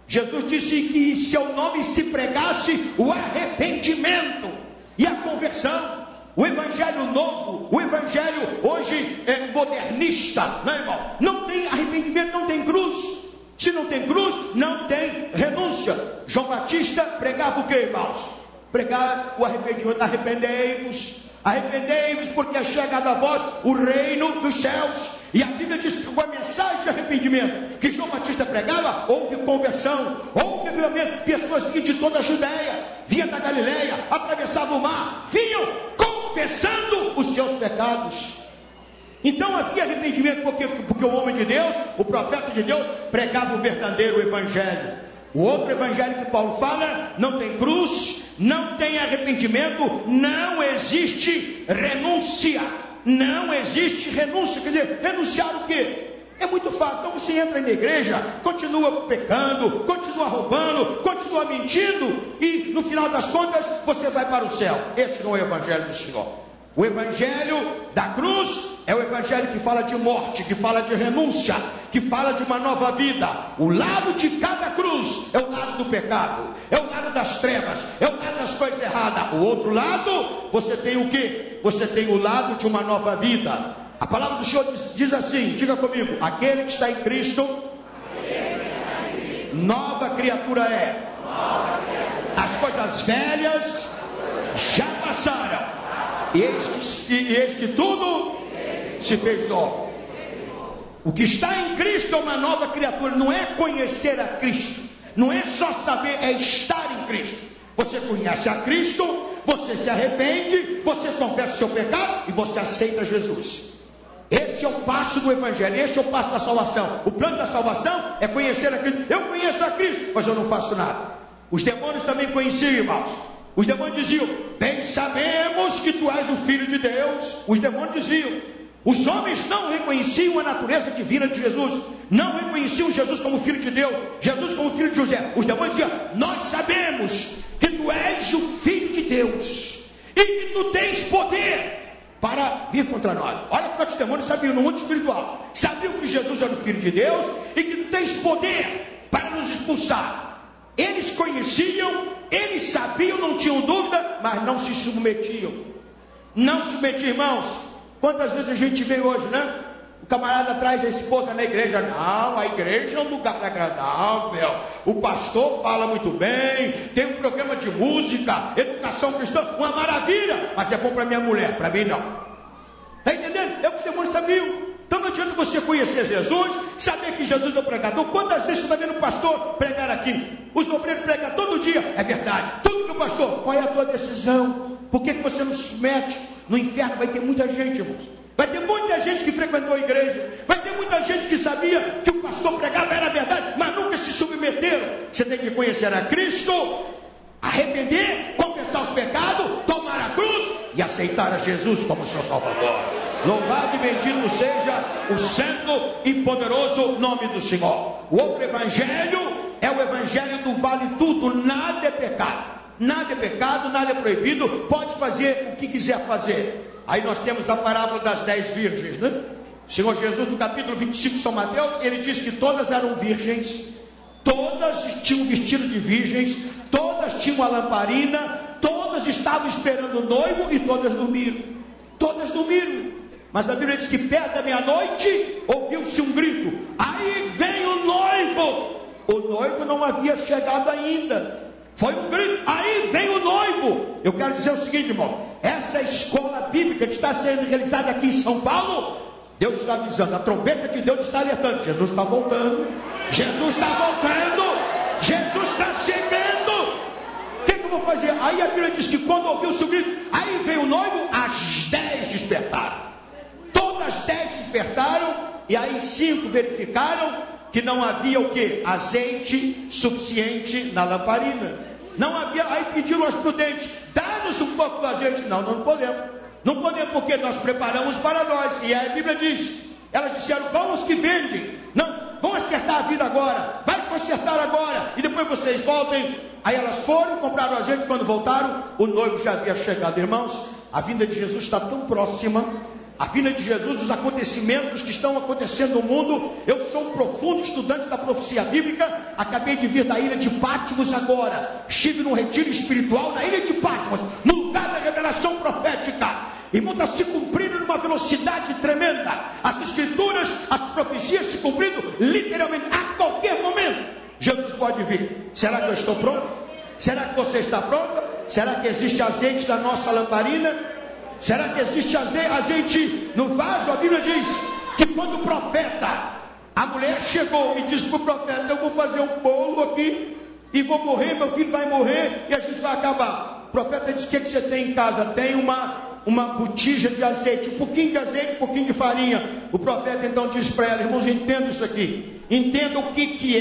Jesus disse que se ao nome se pregasse o arrependimento e a conversão, o evangelho novo, o evangelho hoje modernista, não é, irmão? Não tem arrependimento, não tem cruz. Se não tem cruz, não tem renúncia. João Batista pregava o que, irmãos? Pregar o arrependimento. Arrependei-vos, arrependei-vos, porque é chegado a vós o reino dos céus. E a Bíblia diz que com a mensagem de arrependimento que João Batista pregava, houve conversão, houve avivamento. Pessoas vinham de toda a Judéia, vinham da Galileia, atravessavam o mar, vinham confessando os seus pecados. Então havia arrependimento, porque o homem de Deus, o profeta de Deus, pregava o verdadeiro evangelho. O outro evangelho que Paulo fala, não tem cruz, não tem arrependimento, não existe renúncia. Não existe renúncia. Quer dizer, renunciar o quê? É muito fácil. Então você entra na igreja, continua pecando, continua roubando, continua mentindo, e no final das contas você vai para o céu. Este não é o evangelho do Senhor. O evangelho da cruz é o evangelho que fala de morte, que fala de renúncia, que fala de uma nova vida. O lado de cada cruz é o lado do pecado, é o lado das trevas, é o lado das coisas erradas. O outro lado, você tem o quê? Você tem o lado de uma nova vida. A palavra do Senhor diz assim, diga comigo: aquele que está em Cristo, nova criatura é. As coisas velhas já passaram, e eis que tudo se fez novo. O que está em Cristo é uma nova criatura. Não é conhecer a Cristo, não é só saber, é estar em Cristo. Você conhece a Cristo, você se arrepende, você confessa o seu pecado e você aceita Jesus. Este é o passo do evangelho, este é o passo da salvação. O plano da salvação é conhecer a Cristo. Eu conheço a Cristo, mas eu não faço nada. Os demônios também conheciam, irmãos. Os demônios diziam: bem sabemos que tu és o Filho de Deus. Os demônios diziam. Os homens não reconheciam a natureza divina de Jesus, não reconheciam Jesus como Filho de Deus, Jesus como Filho de José. Os demônios diziam: nós sabemos que tu és o Filho de Deus e que tu tens poder para vir contra nós. Olha como os demônios sabiam no mundo espiritual. Sabiam que Jesus era o Filho de Deus e que tu tens poder para nos expulsar. Eles conheciam, eles sabiam, não tinham dúvida, mas não se submetiam. Não se submetiam, irmãos. Quantas vezes a gente vê hoje, né? O camarada traz a esposa na igreja. Não, a igreja é um lugar agradável. O pastor fala muito bem. Tem um programa de música, educação cristã, uma maravilha. Mas é bom para minha mulher, para mim não. Está entendendo? É o que os demônios sabiam. Então não adianta você conhecer Jesus, saber que Jesus é o pregador. Quantas vezes você está vendo o pastor pregar aqui? Os obreiros pregam todo dia. É verdade. Tudo que o pastor, qual é a tua decisão? Por que você não se submete? No inferno vai ter muita gente, irmãos. Vai ter muita gente que frequentou a igreja, vai ter muita gente que sabia que o pastor pregava era verdade, mas nunca se submeteram. Você tem que conhecer a Cristo, arrepender, confessar os pecados, tomar a cruz e aceitar a Jesus como seu Salvador. Louvado e bendito seja o santo e poderoso nome do Senhor. O outro evangelho é o evangelho do vale tudo, nada é pecado. Nada é pecado, nada é proibido, pode fazer o que quiser fazer. Aí nós temos a parábola das 10 virgens, né? O Senhor Jesus, no capítulo 25 de São Mateus, ele diz que todas eram virgens, todas tinham vestido de virgens, todas tinham a lamparina, todas estavam esperando o noivo e todas dormiram. Todas dormiram. Mas a Bíblia diz que perto da meia-noite ouviu-se um grito: aí vem o noivo! O noivo não havia chegado ainda. Foi um grito: aí vem o noivo! Eu quero dizer o seguinte, irmão: essa escola bíblica que está sendo realizada aqui em São Paulo, Deus está avisando, a trombeta de Deus está alertando: Jesus está voltando, Jesus está voltando, Jesus está chegando. O que eu vou fazer? Aí a Bíblia diz que quando ouviu-se o grito, aí veio o noivo, as 10 despertaram. Todas as 10 despertaram, e aí 5 verificaram que não havia o que? Azeite suficiente na lamparina. Não havia, aí pediram aos prudentes: dá-nos um pouco do azeite. Não, não podemos. Não podemos porque nós preparamos para nós. E aí a Bíblia diz, elas disseram: vão os que vendem. Não, vão acertar a vida agora. Vai consertar agora. E depois vocês voltem. Aí elas foram, compraram o azeite. Quando voltaram, o noivo já havia chegado. Irmãos, a vinda de Jesus está tão próxima. A vinda de Jesus, os acontecimentos que estão acontecendo no mundo. Eu sou um profundo estudante da profecia bíblica. Acabei de vir da ilha de Patmos agora. Estive num retiro espiritual na ilha de Patmos, no lugar da revelação profética. Irmão, está se cumprindo numa velocidade tremenda. As escrituras, as profecias se cumprindo literalmente a qualquer momento. Jesus pode vir. Será que eu estou pronto? Será que você está pronta? Será que existe azeite na nossa lamparina? Será que existe azeite no vaso? A Bíblia diz que quando o profeta, a mulher chegou e disse para o profeta: eu vou fazer um bolo aqui e vou morrer, meu filho vai morrer e a gente vai acabar. O profeta disse: o que você tem em casa? Tem uma botija de azeite, um pouquinho de azeite, um pouquinho de farinha. O profeta então diz para ela: irmãos, entenda isso aqui, entenda o que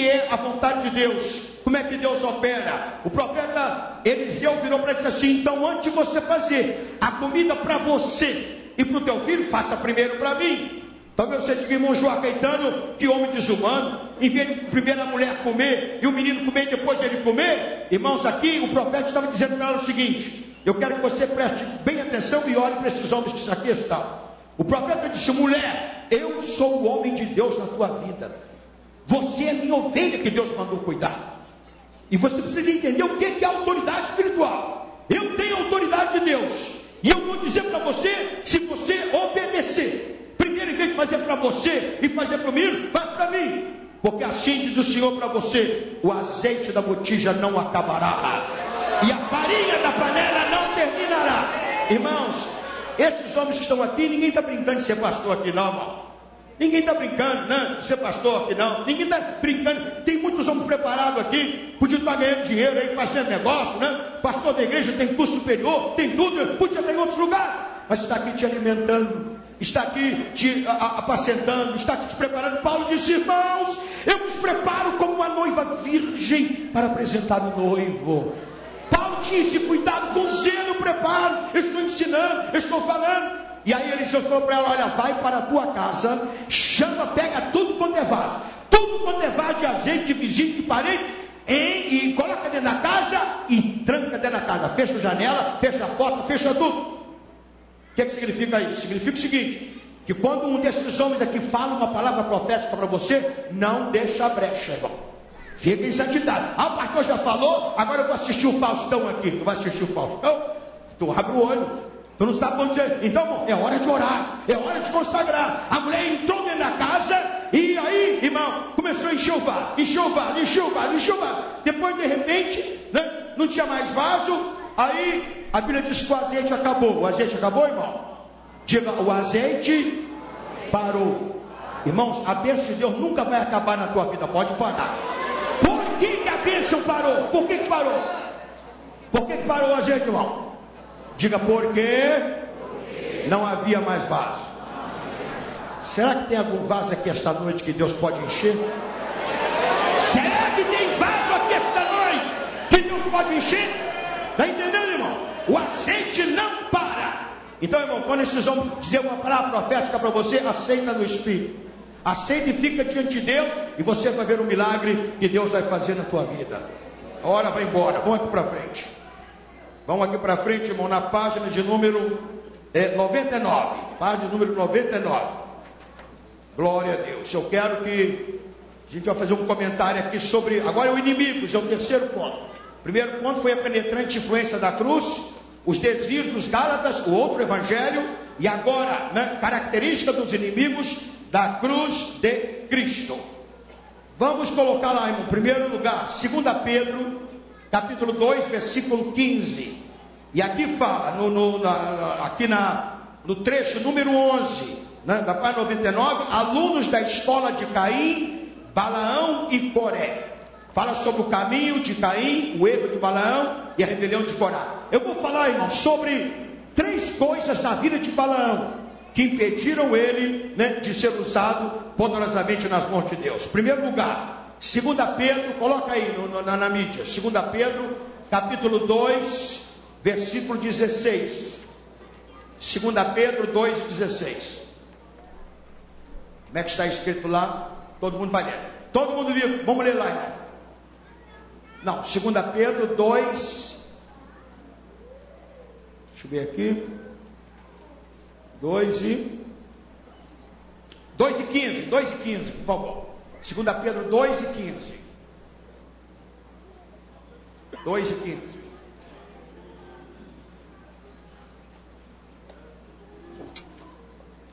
é a vontade de Deus. Como é que Deus opera? O profeta Eliseu virou para ele e disse assim: então antes de você fazer a comida para você e para o teu filho, faça primeiro para mim. Talvez você diga: irmão João Caetano, que homem desumano, em vez de primeiro a mulher comer e o menino comer e depois ele comer. Irmãos, aqui o profeta estava dizendo para ela o seguinte: eu quero que você preste bem atenção e olhe para esses homens que aqui estão. O profeta disse: mulher, eu sou o homem de Deus na tua vida, você é minha ovelha que Deus mandou cuidar. E você precisa entender o que é autoridade espiritual. Eu tenho autoridade de Deus, e eu vou dizer para você, se você obedecer. Primeiro, em vez de fazer para você e fazer para o menino, faz para mim. Porque assim diz o Senhor para você: o azeite da botija não acabará, e a farinha da panela não terminará. Irmãos, esses homens que estão aqui, ninguém está brincando de ser pastor aqui não, irmão. Ninguém está brincando, né, de ser pastor aqui não. Ninguém está brincando. Tem muitos homens preparados aqui, podiam estar ganhando dinheiro aí, fazendo negócio, né? Pastor da igreja tem curso superior, tem tudo, podia estar em outros lugares, mas está aqui te alimentando, está aqui te apacentando, está aqui te preparando. Paulo disse: irmãos, eu vos preparo como uma noiva virgem para apresentar o noivo. Paulo tinha esse cuidado com zelo, preparo. Eu estou ensinando, eu estou falando. E aí ele falou para ela: olha, vai para a tua casa, chama, pega tudo quanto é vaso, tudo quanto é vaso de azeite, de vizinho, de parede, e coloca dentro da casa e tranca dentro da casa. Fecha a janela, fecha a porta, fecha tudo. O que significa isso? Significa o seguinte: que quando um desses homens aqui fala uma palavra profética para você, não deixa a brecha, irmão. Fica em santidade. Ah, o pastor já falou, agora eu vou assistir o Faustão aqui. Tu vai assistir o Faustão? Tu abre o olho. Tu não sabe onde dizer. Então, irmão, é hora de orar, é hora de consagrar. A mulher entrou dentro da casa e aí, irmão, começou a enxovar. Depois, de repente, né, não tinha mais vaso. Aí a Bíblia diz que o azeite acabou. O azeite acabou, irmão? Diga: o azeite parou. Irmãos, a bênção de Deus nunca vai acabar na tua vida. Pode parar. Por que a bênção parou? Por que parou? Por que parou o azeite, irmão? Diga: por quê? não havia mais vaso. Será que tem algum vaso aqui esta noite que Deus pode encher? Será que tem vaso aqui esta noite que Deus pode encher? Está entendendo, irmão? O azeite não para. Então, irmão, quando esses homens dizer uma palavra profética para você, aceita no Espírito. Aceita e fica diante de Deus, e você vai ver o milagre que Deus vai fazer na tua vida. A hora vai embora. Vamos aqui para frente. Vamos aqui para frente, irmão, na página de número 99. Página número 99. Glória a Deus. Eu quero que a gente vai fazer um comentário aqui sobre, agora, o inimigo. Esse é o terceiro ponto. O primeiro ponto foi a penetrante influência da cruz, os desvios dos Gálatas, o outro evangelho, e agora, né, característica dos inimigos da cruz de Cristo. Vamos colocar lá, em primeiro lugar, 2 Pedro, capítulo 2, versículo 15. E aqui fala, no trecho número 11, né, da página 99, alunos da escola de Caim, Balaão e Coré. Fala sobre o caminho de Caim, o erro de Balaão e a rebelião de Coré. Eu vou falar, irmão, sobre 3 coisas na vida de Balaão que impediram ele, né, de ser usado poderosamente nas mãos de Deus. Em primeiro lugar, 2 Pedro, coloca aí na mídia, 2 Pedro, capítulo 2, versículo 16. 2 Pedro 2,16. Como é que está escrito lá? Todo mundo vai ler. Todo mundo lê, vamos ler lá, irmão. Não, 2 Pedro 2. Deixa eu ver aqui. 2 e 15, por favor. 2 Pedro 2 e 15. 2 e 15.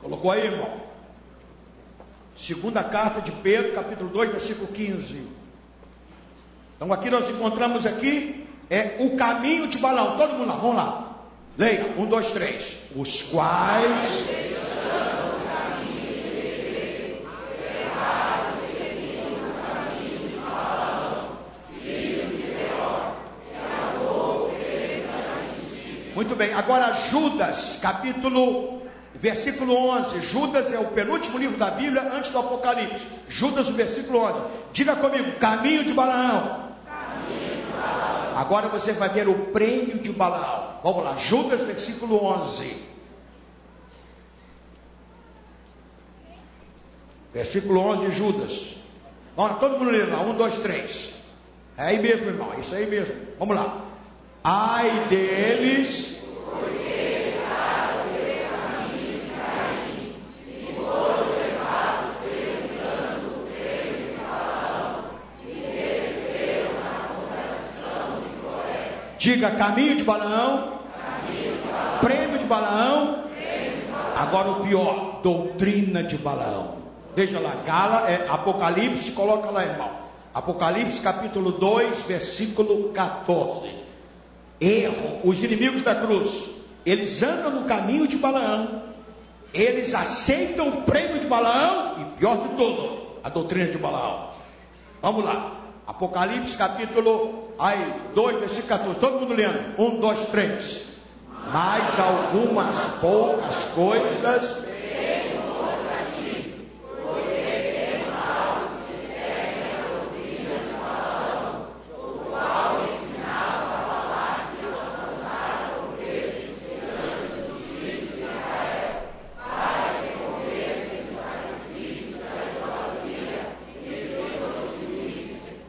Colocou aí, irmão? Segunda carta de Pedro, capítulo 2, versículo 15. Então aqui nós encontramos aqui o caminho de Balaão. Todo mundo lá, vamos lá. Leia, 1, 2, 3. Os quais muito bem, agora Judas, versículo 11. Judas é o penúltimo livro da Bíblia antes do Apocalipse. Judas, o versículo 11. Diga comigo, caminho de Balaão. Agora você vai ver o prêmio de Balaão. Vamos lá, Judas, versículo 11. Versículo 11 de Judas. Olha, todo mundo lê lá, 1, 2, 3. É aí mesmo, irmão, é isso aí mesmo. Vamos lá. Ai deles, diga caminho de Balaão, prêmio de Balaão. Agora o pior, doutrina de Balaão. Veja lá, Apocalipse, coloca lá, irmão. Apocalipse capítulo 2, versículo 14. Erro, os inimigos da cruz, eles andam no caminho de Balaão, eles aceitam o prêmio de Balaão e, pior de tudo, a doutrina de Balaão. Vamos lá, Apocalipse capítulo 2, versículo 14, todo mundo lendo, 1, 2, 3. Mas algumas poucas coisas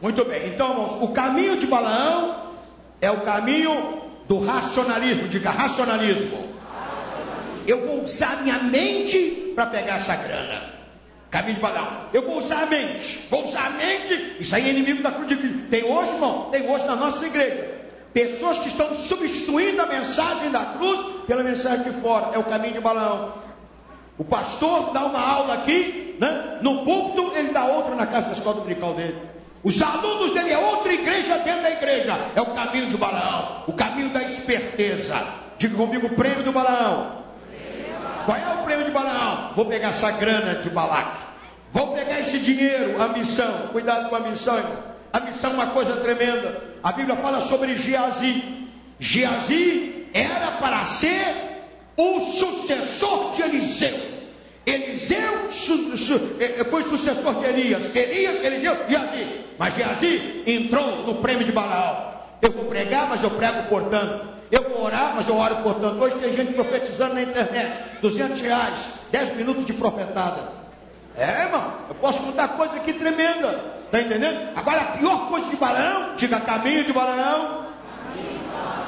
muito bem, então, irmãos, o caminho de Balaão é o caminho do racionalismo. Diga, racionalismo. Eu vou usar minha mente para pegar essa grana. Caminho de Balaão. Eu vou usar a mente. Isso aí é inimigo da cruz de Cristo. Tem hoje, irmão, tem hoje na nossa igreja pessoas que estão substituindo a mensagem da cruz pela mensagem de fora. É o caminho de Balaão. O pastor dá uma aula aqui, né? No púlpito, ele dá outra na casa da escola dominical dele. Os alunos dele é outra igreja dentro da igreja. É o caminho de Balaão, o caminho da esperteza. Diga comigo, o prêmio do Balaão. Qual é o prêmio de Balaão? Vou pegar essa grana de Balaque, vou pegar esse dinheiro, a missão. Cuidado com a missão, irmão. A missão é uma coisa tremenda. A Bíblia fala sobre Geazi. Geazi era para ser o sucessor de Eliseu. Eliseu foi sucessor de Elias. Eliseu, Geazi. Mas Geazi entrou no prêmio de Balaão. Eu vou pregar, mas eu prego portanto. Eu vou orar, mas eu oro portanto. Hoje tem gente profetizando na internet. R$200, 10 minutos de profetada. Irmão, eu posso contar coisa aqui tremenda. Está entendendo? Agora a pior coisa de Balaão, diga caminho de Balaão.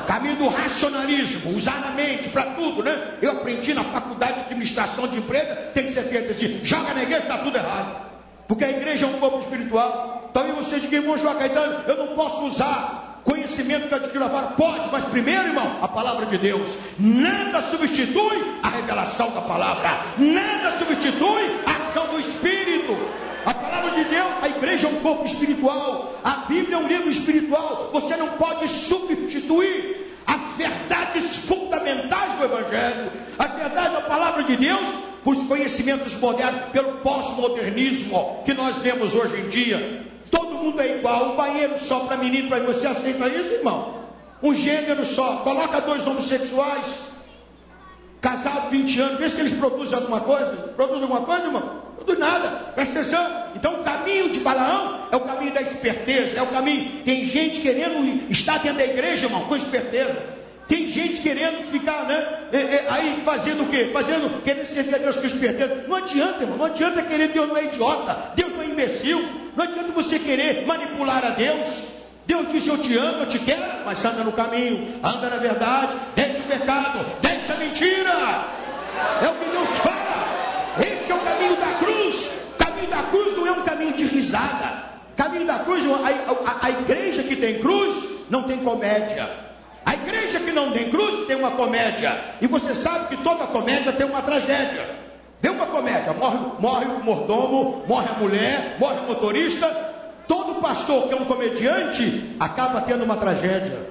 Caminho do racionalismo, usar a mente para tudo, né? Eu aprendi na faculdade de administração de empresa, tem que ser feito assim, joga na igreja, está tudo errado. Porque a igreja é um corpo espiritual. Talvez você diga, irmão João Caetano, eu não posso usar conhecimento que eu adquiro agora. Pode, mas primeiro, irmão, a palavra de Deus. Nada substitui a revelação da palavra. Nada substitui a ação do Espírito. A palavra de Deus, a igreja é um corpo espiritual. A Bíblia é um livro espiritual. Você não pode substituir as verdades fundamentais do Evangelho, as verdades da palavra de Deus, os conhecimentos modernos, pelo pós-modernismo que nós vemos hoje em dia. Todo mundo é igual, um banheiro só para menino, para você aceita isso, irmão? Um gênero só, coloca 2 homossexuais, casados 20 anos, vê se eles produzem alguma coisa. Produzem alguma coisa, irmão? Não nada, presta atenção. Então o caminho de Balaão é o caminho da esperteza, é o caminho. Tem gente querendo estar dentro da igreja, irmão, com esperteza. Tem gente querendo ficar, né? Aí fazendo o quê? Querendo servir a Deus com esperteza. Não adianta, irmão, não adianta querer. Deus não é idiota, Deus não é imbecil. Não adianta você querer manipular a Deus. Deus disse: eu te amo, eu te quero, mas anda no caminho, anda na verdade, deixa o pecado, deixa a mentira. É o que Deus fala. Esse é o caminho da cruz. O caminho da cruz não é um caminho de risada. O caminho da cruz, a igreja que tem cruz não tem comédia. A igreja que não tem cruz tem uma comédia. E você sabe que toda comédia tem uma tragédia. Tem uma comédia, morre o mordomo, morre a mulher, morre o motorista. Todo pastor que é um comediante acaba tendo uma tragédia.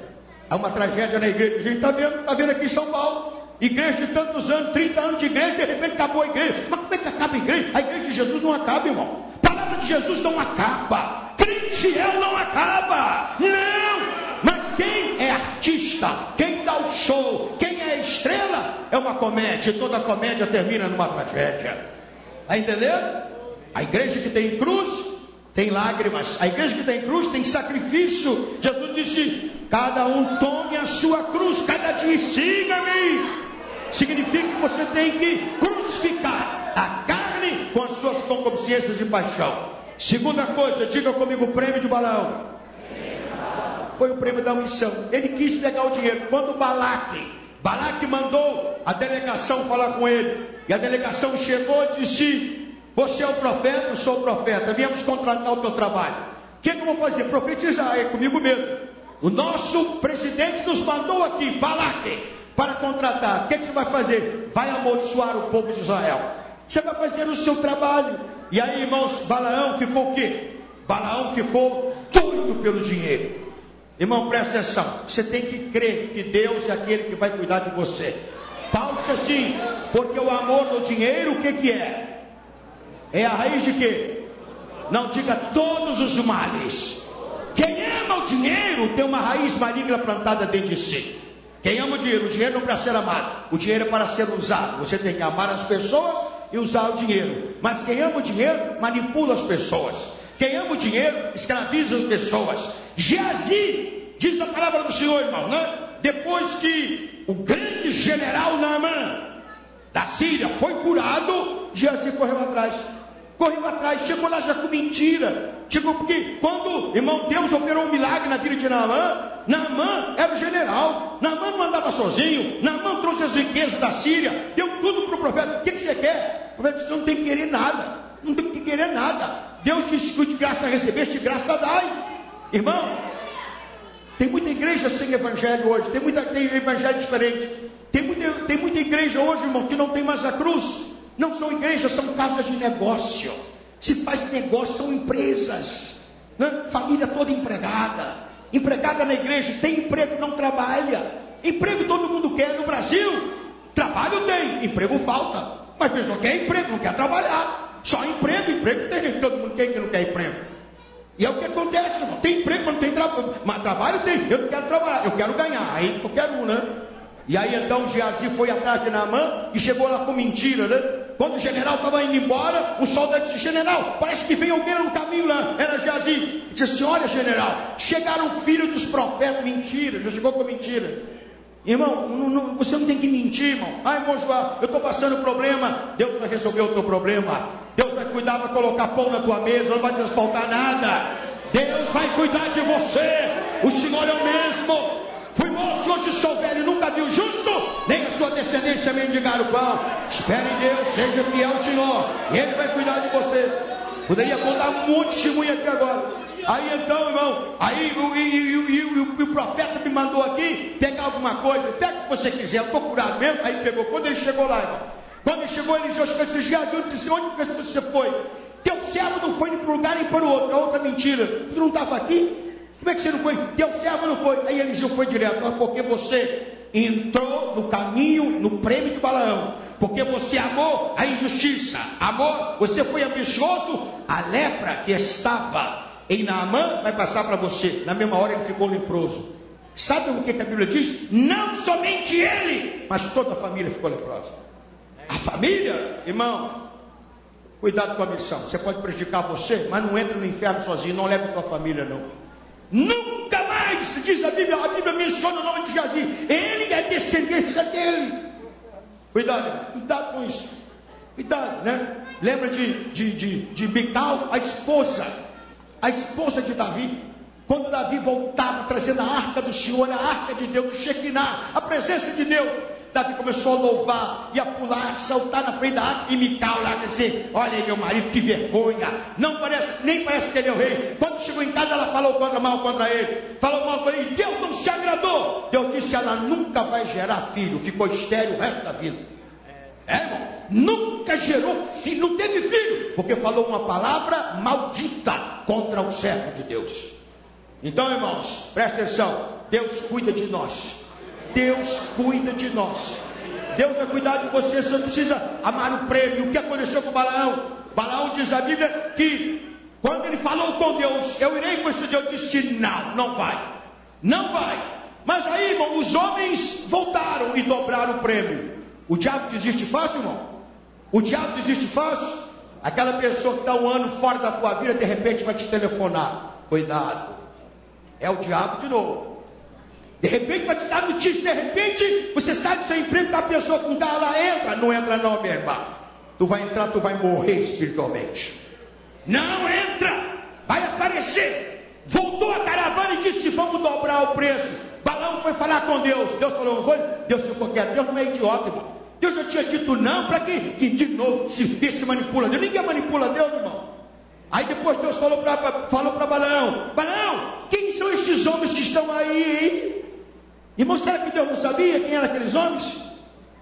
É uma tragédia na igreja. A gente está vendo aqui em São Paulo. Igreja de tantos anos, 30 anos de igreja, de repente acabou a igreja. Mas como é que acaba a igreja? A igreja de Jesus não acaba, irmão. A palavra de Jesus não acaba. Crente fiel não acaba. Não! Mas quem é artista, quem dá o show, quem é estrela, é uma comédia. E toda comédia termina numa tragédia. Está entendendo? A igreja que tem cruz tem lágrimas. A igreja que tem cruz tem sacrifício. Jesus disse: cada um tome a sua cruz cada dia e siga-me. Significa que você tem que crucificar a carne com as suas concupiscências e paixão. Segunda coisa, diga comigo, o prêmio de Balaão. Foi o prêmio da unção. Ele quis pegar o dinheiro. Quando Balaque mandou a delegação falar com ele, e a delegação chegou e disse: você é o profeta? Eu sou o profeta, viemos contratar o teu trabalho. O que eu vou fazer? Profetizar, é comigo mesmo. O nosso presidente nos mandou aqui, Balaque, para contratar. O que você vai fazer? Vai amaldiçoar o povo de Israel. Você vai fazer o seu trabalho. E aí, irmãos, Balaão ficou o quê? Balaão ficou doido pelo dinheiro. Irmão, presta atenção. Você tem que crer que Deus é aquele que vai cuidar de você. Paulo disse assim: porque o amor do dinheiro, o que é? É a raiz de quê? Não diga todos os males. Quem ama o dinheiro tem uma raiz maligna plantada dentro de si. Quem ama o dinheiro não é para ser amado. O dinheiro é para ser usado. Você tem que amar as pessoas e usar o dinheiro. Mas quem ama o dinheiro manipula as pessoas. Quem ama o dinheiro escraviza as pessoas. Geazi, diz a palavra do Senhor, irmão, né? Depois que o grande general Naamã da Síria foi curado, Geazi correu atrás, chegou lá já com mentira. Chegou porque quando, irmão, Deus operou um milagre na vida de Naamã era o general. Naamã não andava sozinho. Naamã trouxe as riquezas da Síria, deu tudo para o profeta. O que você quer? O profeta disse: não tem que querer nada. Não tem que querer nada. Deus disse que de graça recebeste, de graça dai. Irmão, tem muita igreja sem evangelho hoje. Tem evangelho diferente. Tem muita igreja hoje, irmão, que não tem mais a cruz. Não são igrejas, são casas de negócio. Se faz negócio, são empresas, né? Família toda empregada na igreja. Tem emprego, não trabalha. Emprego todo mundo quer no Brasil. Trabalho tem, emprego falta. Mas a pessoa quer emprego, não quer trabalhar. Só emprego tem. Todo mundo quer que não quer emprego. E é o que acontece, irmão. Tem emprego, mas não tem trabalho. Mas trabalho tem, eu não quero trabalhar, eu quero ganhar. Aí eu quero né? E aí então Geazi foi atrás de Naamã e chegou lá com mentira, né? Quando o general estava indo embora, o soldado disse: general, parece que vem alguém no caminho lá. Era Geazi. Disse assim: olha, general, chegaram filhos dos profetas. Mentira, já chegou com mentira. Irmão, você não tem que mentir, irmão. Ah, irmão João, eu estou passando problema. Deus vai resolver o teu problema. Deus vai cuidar, vai colocar pão na tua mesa, não vai te faltar nada. Deus vai cuidar de você. O Senhor é o mesmo. Fui moço, hoje sou velho, nunca vi o justo, nem a sua descendência mendigar o pão. Espere em Deus, seja fiel ao Senhor, e Ele vai cuidar de você. Poderia contar um monte de testemunha aqui agora. Aí então, irmão, aí o profeta me mandou aqui pegar alguma coisa. Pega o que você quiser, eu estou curado mesmo. Aí pegou. Quando ele chegou lá, irmão, quando ele chegou, ele disse: Jesus, disse: onde você foi? Teu servo não foi nem para um lugar nem para o outro. É outra mentira. Tu não estava aqui? Como é que você não foi? Teu servo não foi. Aí Eliseu foi direto: porque você entrou no caminho, no prêmio de Balaão, porque você amou a injustiça, amor, você foi ambicioso. A lepra que estava em Naamã vai passar para você. Na mesma hora ele ficou leproso. Sabe o que a Bíblia diz? Não somente ele, mas toda a família ficou leprosa. A família, irmão, cuidado com a missão. Você pode prejudicar você, mas não entre no inferno sozinho. Não leve a tua família, não. Nunca mais, diz a Bíblia menciona o nome de Geazi. Ele é descendência dele. Cuidado com isso. Cuidado, né? Lembra de Mical, a esposa de Davi. Quando Davi voltava trazendo a arca do Senhor, a arca de Deus, o Shekinah, a presença de Deus, Davi começou a louvar e a pular, a saltar na frente da arca. E Mical lá dizer: olha aí meu marido, que vergonha, nem parece que ele é o rei. Quando chegou em casa, ela falou mal contra ele, falou mal contra ele. Deus não se agradou. Deus disse: ela nunca vai gerar filho. Ficou estéril o resto da vida. Irmão, nunca gerou filho, não teve filho, porque falou uma palavra maldita contra o servo de Deus. Então, irmãos, presta atenção. Deus cuida de nós. Deus cuida de nós. Deus vai cuidar de você. Você não precisa amar o prêmio. O que aconteceu com Balaão? Balaão diz a Bíblia que quando ele falou com Deus: eu irei com esse Deus, disse: não vai. Mas aí, irmão, os homens voltaram e dobraram o prêmio. O diabo desiste fácil, irmão? O diabo desiste fácil? Aquela pessoa que está um ano fora da tua vida, de repente vai te telefonar. Cuidado, é o diabo de novo. De repente vai te dar notícia, de repente você sai do seu emprego, está a pessoa com carro lá, entra. Não entra não, meu irmão. Tu vai entrar, tu vai morrer espiritualmente. Não entra, vai aparecer. Voltou a caravana e disse: vamos dobrar o preço. Balaão foi falar com Deus. Deus falou uma coisa, Deus ficou quieto. Deus não é idiota, irmão. Deus já tinha dito não, para quê? Que de novo se manipula Deus. Ninguém manipula Deus, irmão. Aí depois Deus falou para Balaão: Balaão, quem são estes homens que estão aí, hein? Irmão, será que Deus não sabia quem eram aqueles homens?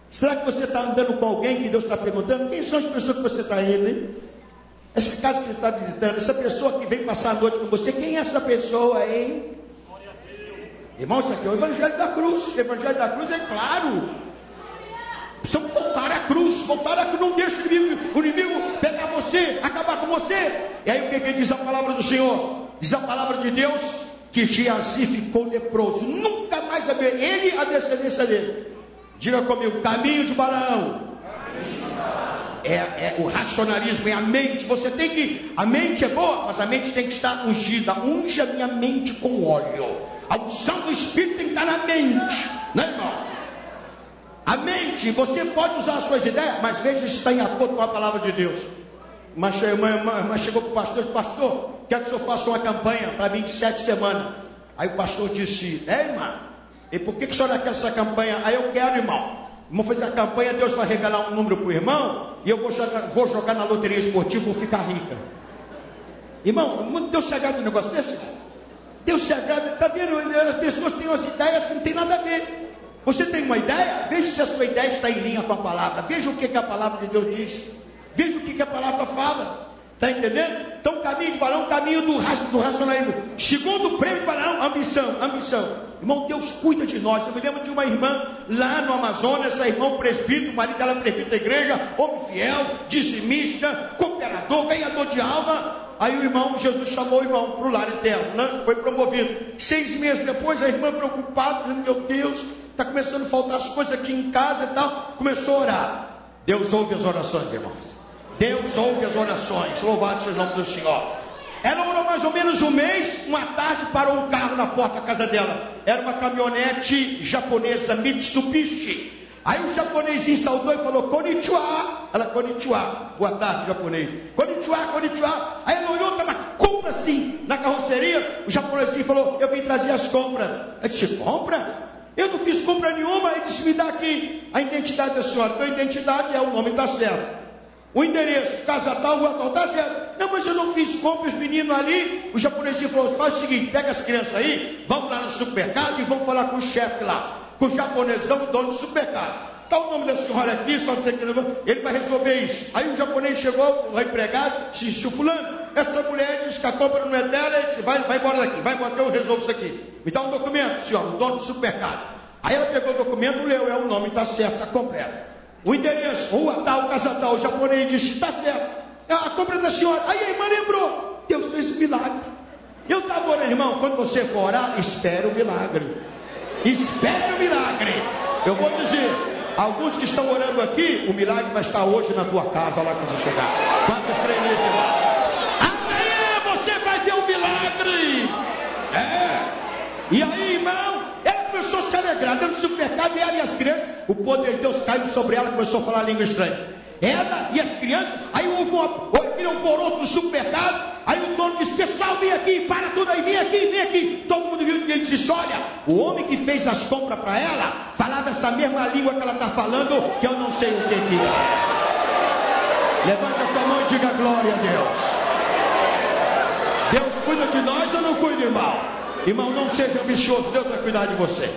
Será que você está andando com alguém que Deus está perguntando? Quem são as pessoas que você está indo, hein? Essa casa que você está visitando, essa pessoa que vem passar a noite com você, quem é essa pessoa, hein? Irmão, isso aqui é o Evangelho da Cruz. O Evangelho da Cruz é claro. Precisamos voltar à cruz. Não deixe o inimigo pegar você, acabar com você. E aí o que diz a palavra do Senhor? Diz a palavra de Deus que Geazi ficou leproso. Nunca mais havia ele, a descendência dele. Diga comigo: caminho de Balaão. É o racionalismo, é a mente. Você tem que, a mente é boa, mas a mente tem que estar ungida. Unge a minha mente com óleo. A unção do Espírito tem que estar na mente, né, irmão? A mente, você pode usar as suas ideias, mas veja se está em acordo com a palavra de Deus. Mas chegou para o pastor e disse: pastor, quero que o senhor faça uma campanha para mim de 7 semanas. Aí o pastor disse: irmão, e por que o senhor quer essa campanha? Aí eu quero, irmão. Vamos fazer a campanha, Deus vai regalar um número para o irmão, e eu vou jogar na loteria esportiva, vou ficar rica. Irmão, Deus se agrada no negócio desse? Deus se agrada, está vendo? As pessoas têm umas ideias que não tem nada a ver. Você tem uma ideia? Veja se a sua ideia está em linha com a palavra. Veja o que a palavra de Deus diz. Veja o que a palavra fala. Está entendendo? Então o caminho de Balaão, o caminho do racionalismo. Segundo o prêmio de Balaão, ambição. Irmão, Deus cuida de nós. Eu me lembro de uma irmã lá no Amazonas, essa irmã presbítero, o marido dela presbítero da igreja, homem fiel, dizimista, cooperador, ganhador de alma. Aí o irmão, Jesus chamou o irmão para o lar eterno, né? Foi promovido. 6 meses depois, a irmã preocupada, dizendo: meu Deus, está começando a faltar as coisas aqui em casa e tal. Começou a orar. Deus ouve as orações, irmãos. Deus ouve as orações. Louvado seja o nome do Senhor. Ela orou mais ou menos um mês. Uma tarde parou um carro na porta da casa dela. Era uma caminhonete japonesa Mitsubishi. Aí o japonesinho saudou e falou: konnichiwa. Ela: konnichiwa, boa tarde, japonês. Konnichiwa, konnichiwa. Aí ela olhou, estava compra assim na carroceria. O japonesinho falou: eu vim trazer as compras. Ela disse: compra? Eu não fiz compra nenhuma. Ele disse: me dá aqui a identidade da senhora. Então a identidade é, o nome está certo, o endereço, casa tal, rua tal, está certo. Não, mas eu não fiz compras, menino ali. O japonesinho falou: faz o seguinte, pega as crianças aí, vamos lá no supermercado e vamos falar com o chefe lá, com o japonesão, o dono do supermercado. Está o nome da senhora aqui, só dizer que ele vai resolver isso. Aí o japonês chegou, o empregado, disse: o fulano, essa mulher diz que a compra não é dela. Ele disse: vai embora daqui, vai embora que eu resolvo isso aqui. Me dá um documento, senhor, o dono do supermercado. Aí ela pegou o documento, leu, o nome está certo, está completo. O endereço, rua tal, casa tal. O japonês disse: está certo, a compra da senhora. Aí a irmã lembrou: Deus fez um milagre. Eu estava orando, irmão, quando você for orar, espere o milagre. Espere o milagre. Eu vou dizer, alguns que estão orando aqui, o milagre vai estar hoje na tua casa, lá quando você chegar. Quantos creem nisso, irmão? Amanhã você vai ver o milagre. E aí, irmão, ela começou a se alegrar dentro do supermercado, e ela e as crianças, o poder de Deus caiu sobre ela, começou a falar língua estranha. Ela e as crianças, aí houve um alvoroço no supermercado. Aí o dono disse: pessoal, vem aqui, para tudo aí, vem aqui. Todo mundo viu, e ele disse: olha, o homem que fez as compras para ela falava essa mesma língua que ela está falando, que eu não sei o que é. Levanta a sua mão e diga glória a Deus. Deus cuida de nós ou não cuida, irmão? Irmão, não seja ambicioso, Deus vai cuidar de você.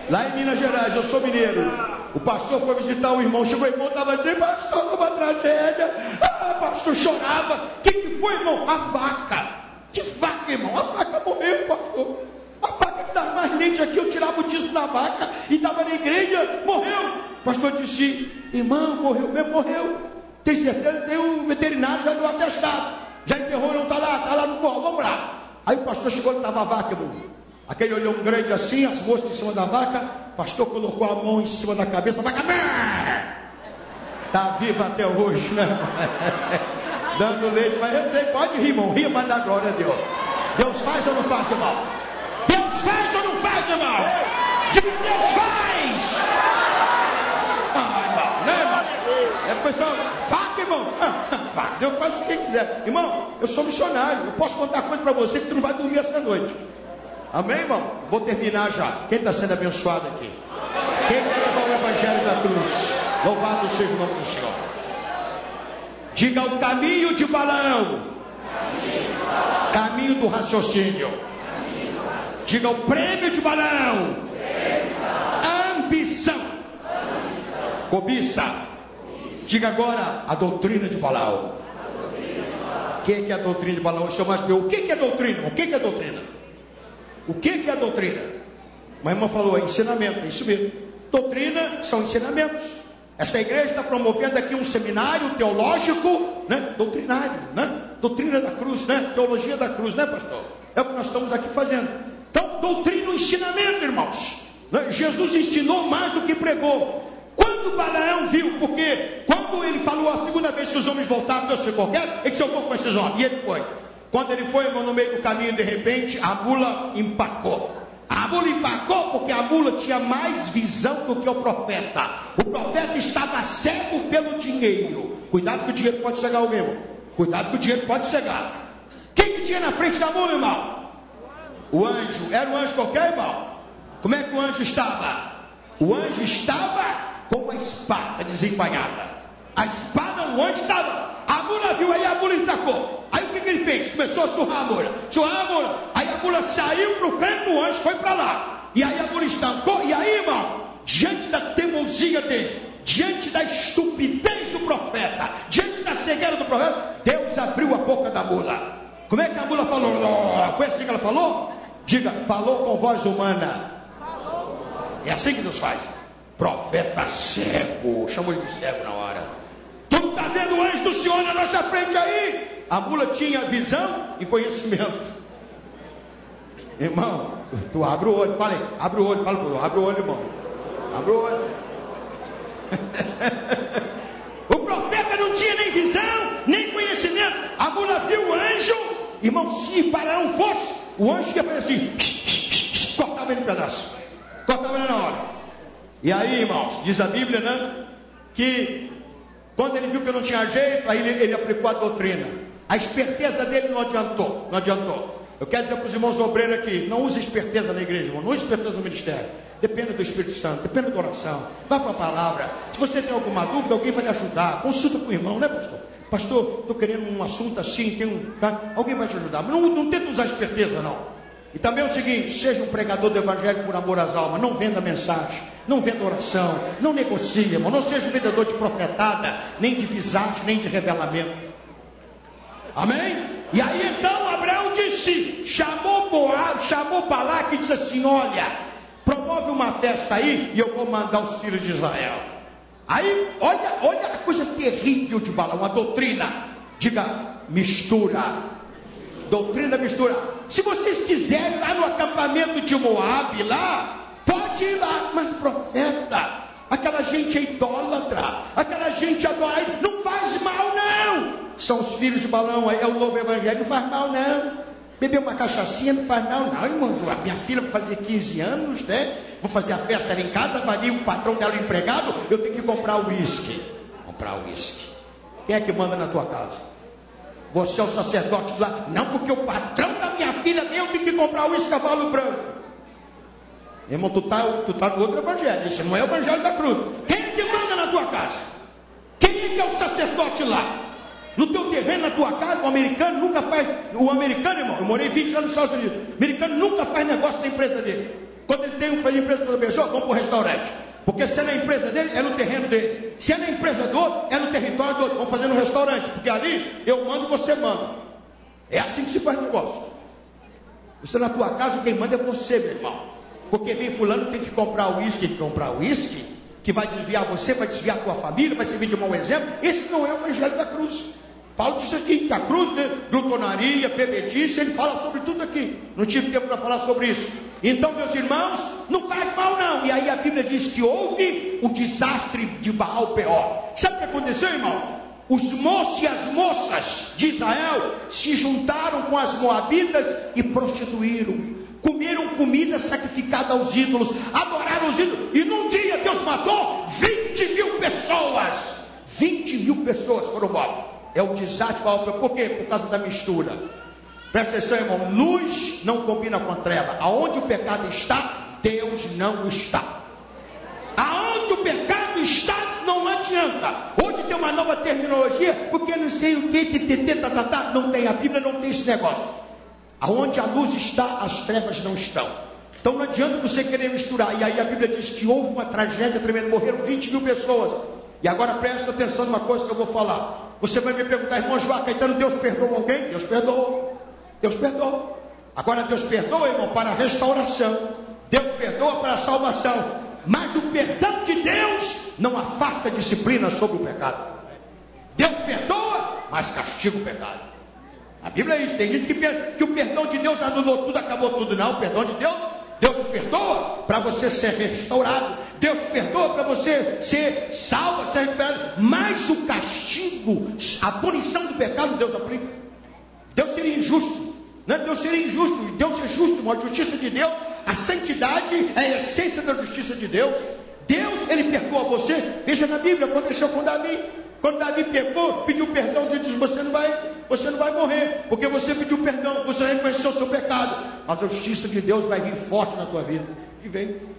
Lá em Minas Gerais, eu sou mineiro. O pastor foi visitar o irmão. Chegou o irmão, estava dizendo: pastor, uma tragédia. Pastor, chorava. O que foi, irmão? A vaca. Que vaca, irmão? A vaca morreu, pastor. A vaca que dava mais leite aqui, eu tirava o disco da vaca e dava na igreja, morreu. O pastor disse: irmão, morreu mesmo, morreu. Tem certeza? Tem o veterinário, já deu atestado. Já enterrou, não está lá no corpo, vamos lá. Aí o pastor chegou, estava a vaca, irmão. Aquele olhão grande assim, as moscas em cima da vaca. O pastor colocou a mão em cima da cabeça. A vaca está viva até hoje, né? Dando leite. Mas eu sei, pode rir, irmão. Ria, mas dá glória a Deus. Deus faz ou não faz, irmão? Deus faz ou não faz, irmão? Diga: Deus faz! Irmão, né, irmão? É pessoal, vaca, irmão. Deus faz o que quiser. Irmão, eu sou missionário. Eu posso contar coisa para você que tu não vai dormir essa noite. Amém, irmão? Vou terminar já. Quem está sendo abençoado aqui? Quem quer levar o evangelho da cruz? Louvado seja o nome do Senhor. Diga: o caminho de Balaão. Caminho do raciocínio. Diga: o prêmio de Balaão. Ambição. Cobiça. Diga agora: a doutrina de Balaão. O que é a doutrina de Balaão? O que é doutrina? O que é doutrina? O que é a doutrina? Uma irmã falou: é ensinamento, é isso mesmo. Doutrina são ensinamentos. Esta igreja está promovendo aqui um seminário teológico, né? Doutrinário, né? Doutrina da cruz, né? Teologia da cruz, né, pastor? É o que nós estamos aqui fazendo. Então, doutrina e ensinamento, irmãos, né? Jesus ensinou mais do que pregou. Quando Balaão viu, porque quando ele falou a segunda vez que os homens voltaram, Deus ficou quieto, ele disse: eu vou com esses homens. E ele foi. Quando ele foi, irmão, no meio do caminho, de repente, a mula empacou. A mula empacou porque a mula tinha mais visão do que o profeta. O profeta estava cego pelo dinheiro. Cuidado que o dinheiro pode cegar alguém, irmão. Cuidado que o dinheiro pode cegar. Quem que tinha na frente da mula, irmão? O anjo. Era um anjo qualquer, irmão? Como é que o anjo estava? O anjo estava com uma espada desembainhada. A espada, o anjo estava. A mula viu, aí a mula empacou. Aí o que ele fez? Começou a surrar a mula. Surrar a mula. Aí a mula saiu para o canto do anjo, foi para lá. E aí a mula estancou. E aí, irmão, diante da teimosia dele, diante da estupidez do profeta, diante da cegueira do profeta, Deus abriu a boca da mula. Como é que a mula falou? Foi assim que ela falou? Diga: falou com voz humana. É assim que Deus faz. Profeta cego. Chamou ele de cego na hora. Tu não está vendo o anjo do Senhor na nossa frente aí? A mula tinha visão e conhecimento. Irmão, tu abre o olho, fala aí, abre o olho, fala pro abre o olho, irmão. Abre o olho. O profeta não tinha nem visão, nem conhecimento. A mula viu o anjo, irmão, se Balaão fosse, o anjo ia fazer assim, cortava ele em pedaço, cortava ele na hora. E aí, irmãos, diz a Bíblia, né, que quando ele viu que não tinha jeito, aí ele aplicou a doutrina. A esperteza dele não adiantou, não adiantou. Eu quero dizer para os irmãos obreiros aqui, não use esperteza na igreja, irmão, não use esperteza no ministério. Dependa do Espírito Santo, dependa da oração, vá para a palavra. Se você tem alguma dúvida, alguém vai lhe ajudar. Consulta com o irmão, né, pastor? Pastor, estou querendo um assunto assim, tá? Alguém vai te ajudar. Mas não tenta usar esperteza, não. E também é o seguinte, seja um pregador do evangelho por amor às almas, não venda mensagem, não venda oração, não negocie, irmão, não seja um vendedor de profetada, nem de visagem, nem de revelamento. Amém? E aí então Abraão disse, chamou Balaque e disse assim, olha, promove uma festa aí e eu vou mandar os filhos de Israel. Aí, olha a coisa terrível de Balaão, a doutrina. Diga, mistura. Doutrina mistura. Se vocês quiserem lá no acampamento de Moabe, lá, pode ir lá, mas profeta, aquela gente é idólatra, aquela gente adora, não faz mal não. São os filhos de Balaão, aí é o novo evangelho, não faz mal não. Beber uma cachaçinha não faz mal não, irmãos. A minha filha vai fazer 15 anos, né? Vou fazer a festa ali em casa, vai vir o patrão dela, o empregado, eu tenho que comprar o uísque. Comprar o uísque. Quem é que manda na tua casa? Você é o sacerdote lá? Não, porque o patrão da minha filha, eu tenho que comprar o uísque cavalo branco. Irmão, tu tá no outro evangelho, esse não é o evangelho da cruz. Quem é que manda na tua casa? Quem é que é o sacerdote lá? No teu terreno, na tua casa, o americano nunca faz. O americano, irmão, eu morei 20 anos nos Estados Unidos. O americano nunca faz negócio na empresa dele. Quando ele tem faz empresa com outra pessoa, vamos para o restaurante. Porque se é na empresa dele, é no terreno dele. Se é na empresa do outro, é no território do outro. Vamos fazer no restaurante, porque ali eu mando, você manda. É assim que se faz negócio. Você na tua casa, quem manda é você, meu irmão. Porque vem fulano, tem que comprar o uísque, que vai desviar você, vai desviar a tua família, vai servir de mau exemplo. Esse não é o evangelho da cruz. Paulo disse aqui que a cruz, né, glutonaria, bebedice, ele fala sobre tudo aqui. Não tive tempo para falar sobre isso. Então, meus irmãos, não faz mal não. E aí a Bíblia diz que houve o desastre de Baal-Peor. Sabe o que aconteceu, irmão? Os moços e as moças de Israel se juntaram com as moabitas e prostituíram. Comeram comida sacrificada aos ídolos, adoraram os ídolos. E num dia Deus matou 20 mil pessoas. 20 mil pessoas foram mortas. É o desastre. Por quê? Por causa da mistura. Presta atenção, irmão. Luz não combina com treva. Aonde o pecado está, Deus não está. Aonde o pecado está, não adianta. Hoje tem uma nova terminologia, porque não sei o que, não tem. A Bíblia não tem esse negócio. Aonde a luz está, as trevas não estão. Então não adianta você querer misturar. E aí a Bíblia diz que houve uma tragédia tremenda. Morreram 20 mil pessoas. E agora presta atenção numa coisa que eu vou falar. Você vai me perguntar, irmão João Caetano, Deus perdoou alguém? Deus perdoou. Deus perdoa. Agora Deus perdoa, irmão, para a restauração. Deus perdoa para a salvação. Mas o perdão de Deus não afasta a disciplina sobre o pecado. Deus perdoa, mas castiga o pecado. A Bíblia é isso. Tem gente que pensa que o perdão de Deus anulou tudo, acabou tudo. Não, o perdão de Deus, Deus perdoa para você ser restaurado. Deus perdoa para você ser salvo, ser recuperado. Mas o castigo, a punição do pecado, Deus aplica. Deus seria injusto. Não, Deus seria injusto. Deus é justo. A justiça de Deus, a santidade é a essência da justiça de Deus. Deus, ele perdoa você. Veja na Bíblia, aconteceu com Davi. Quando Davi pecou, pediu perdão, Deus disse, você não vai morrer, porque você pediu perdão, você reconheceu o seu pecado. Mas a justiça de Deus vai vir forte na tua vida. E veio.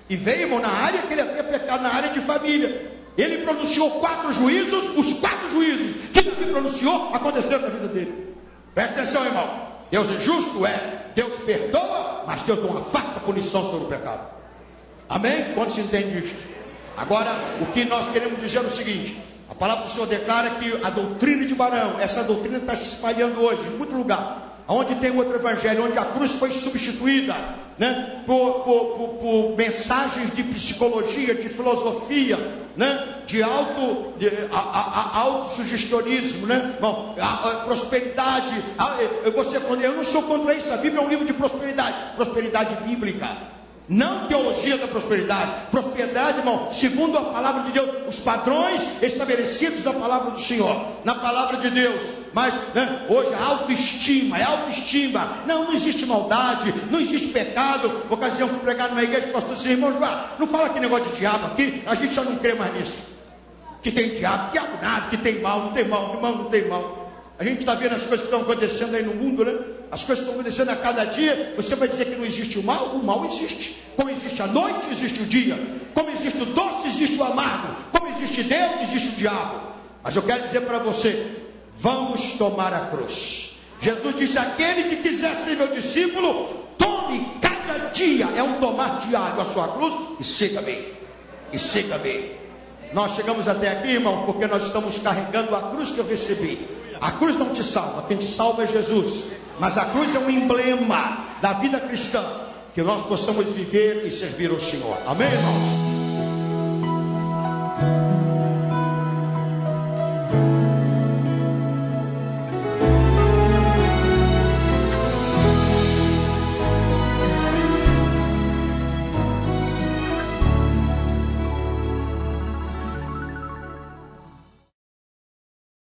E veio, irmão, na área que ele havia pecado, na área de família. Ele pronunciou 4 juízos, os 4 juízos que Davi pronunciou, aconteceram na vida dele. Presta atenção, irmão. Deus é justo? É. Deus perdoa, mas Deus não afasta a punição sobre o pecado. Amém? Quando se entende isto? Agora, o que nós queremos dizer é o seguinte. A palavra do Senhor declara que a doutrina de Balaão, essa doutrina está se espalhando hoje em muito lugar. onde tem outro evangelho, onde a cruz foi substituída, né, por mensagens de psicologia, de filosofia, né, de autossugestionismo, né? Bom, prosperidade. Eu não sou contra isso. A Bíblia é um livro de prosperidade bíblica. Não teologia da prosperidade. Prosperidade, irmão, segundo a palavra de Deus, os padrões estabelecidos na palavra do Senhor, na palavra de Deus. Mas, né, hoje a autoestima, é autoestima. Não existe maldade, não existe pecado. Por ocasião fui pregar numa igreja, pastor assim, irmãos, não fala que negócio de diabo aqui, a gente já não crê mais nisso. Que tem diabo nada, que tem mal, não tem mal, irmão, não tem mal. A gente está vendo as coisas que estão acontecendo aí no mundo, né? As coisas que estão acontecendo a cada dia. Você vai dizer que não existe o mal existe. Como existe a noite, existe o dia. Como existe o doce, existe o amargo. Como existe Deus, existe o diabo. Mas eu quero dizer para você, vamos tomar a cruz. Jesus disse, aquele que quiser ser meu discípulo, tome cada dia, é um tomar diário a sua cruz, e siga-me. E siga-me. Nós chegamos até aqui, irmãos, porque nós estamos carregando a cruz que eu recebi. A cruz não te salva, quem te salva é Jesus. Mas a cruz é um emblema da vida cristã, que nós possamos viver e servir ao Senhor. Amém, irmãos?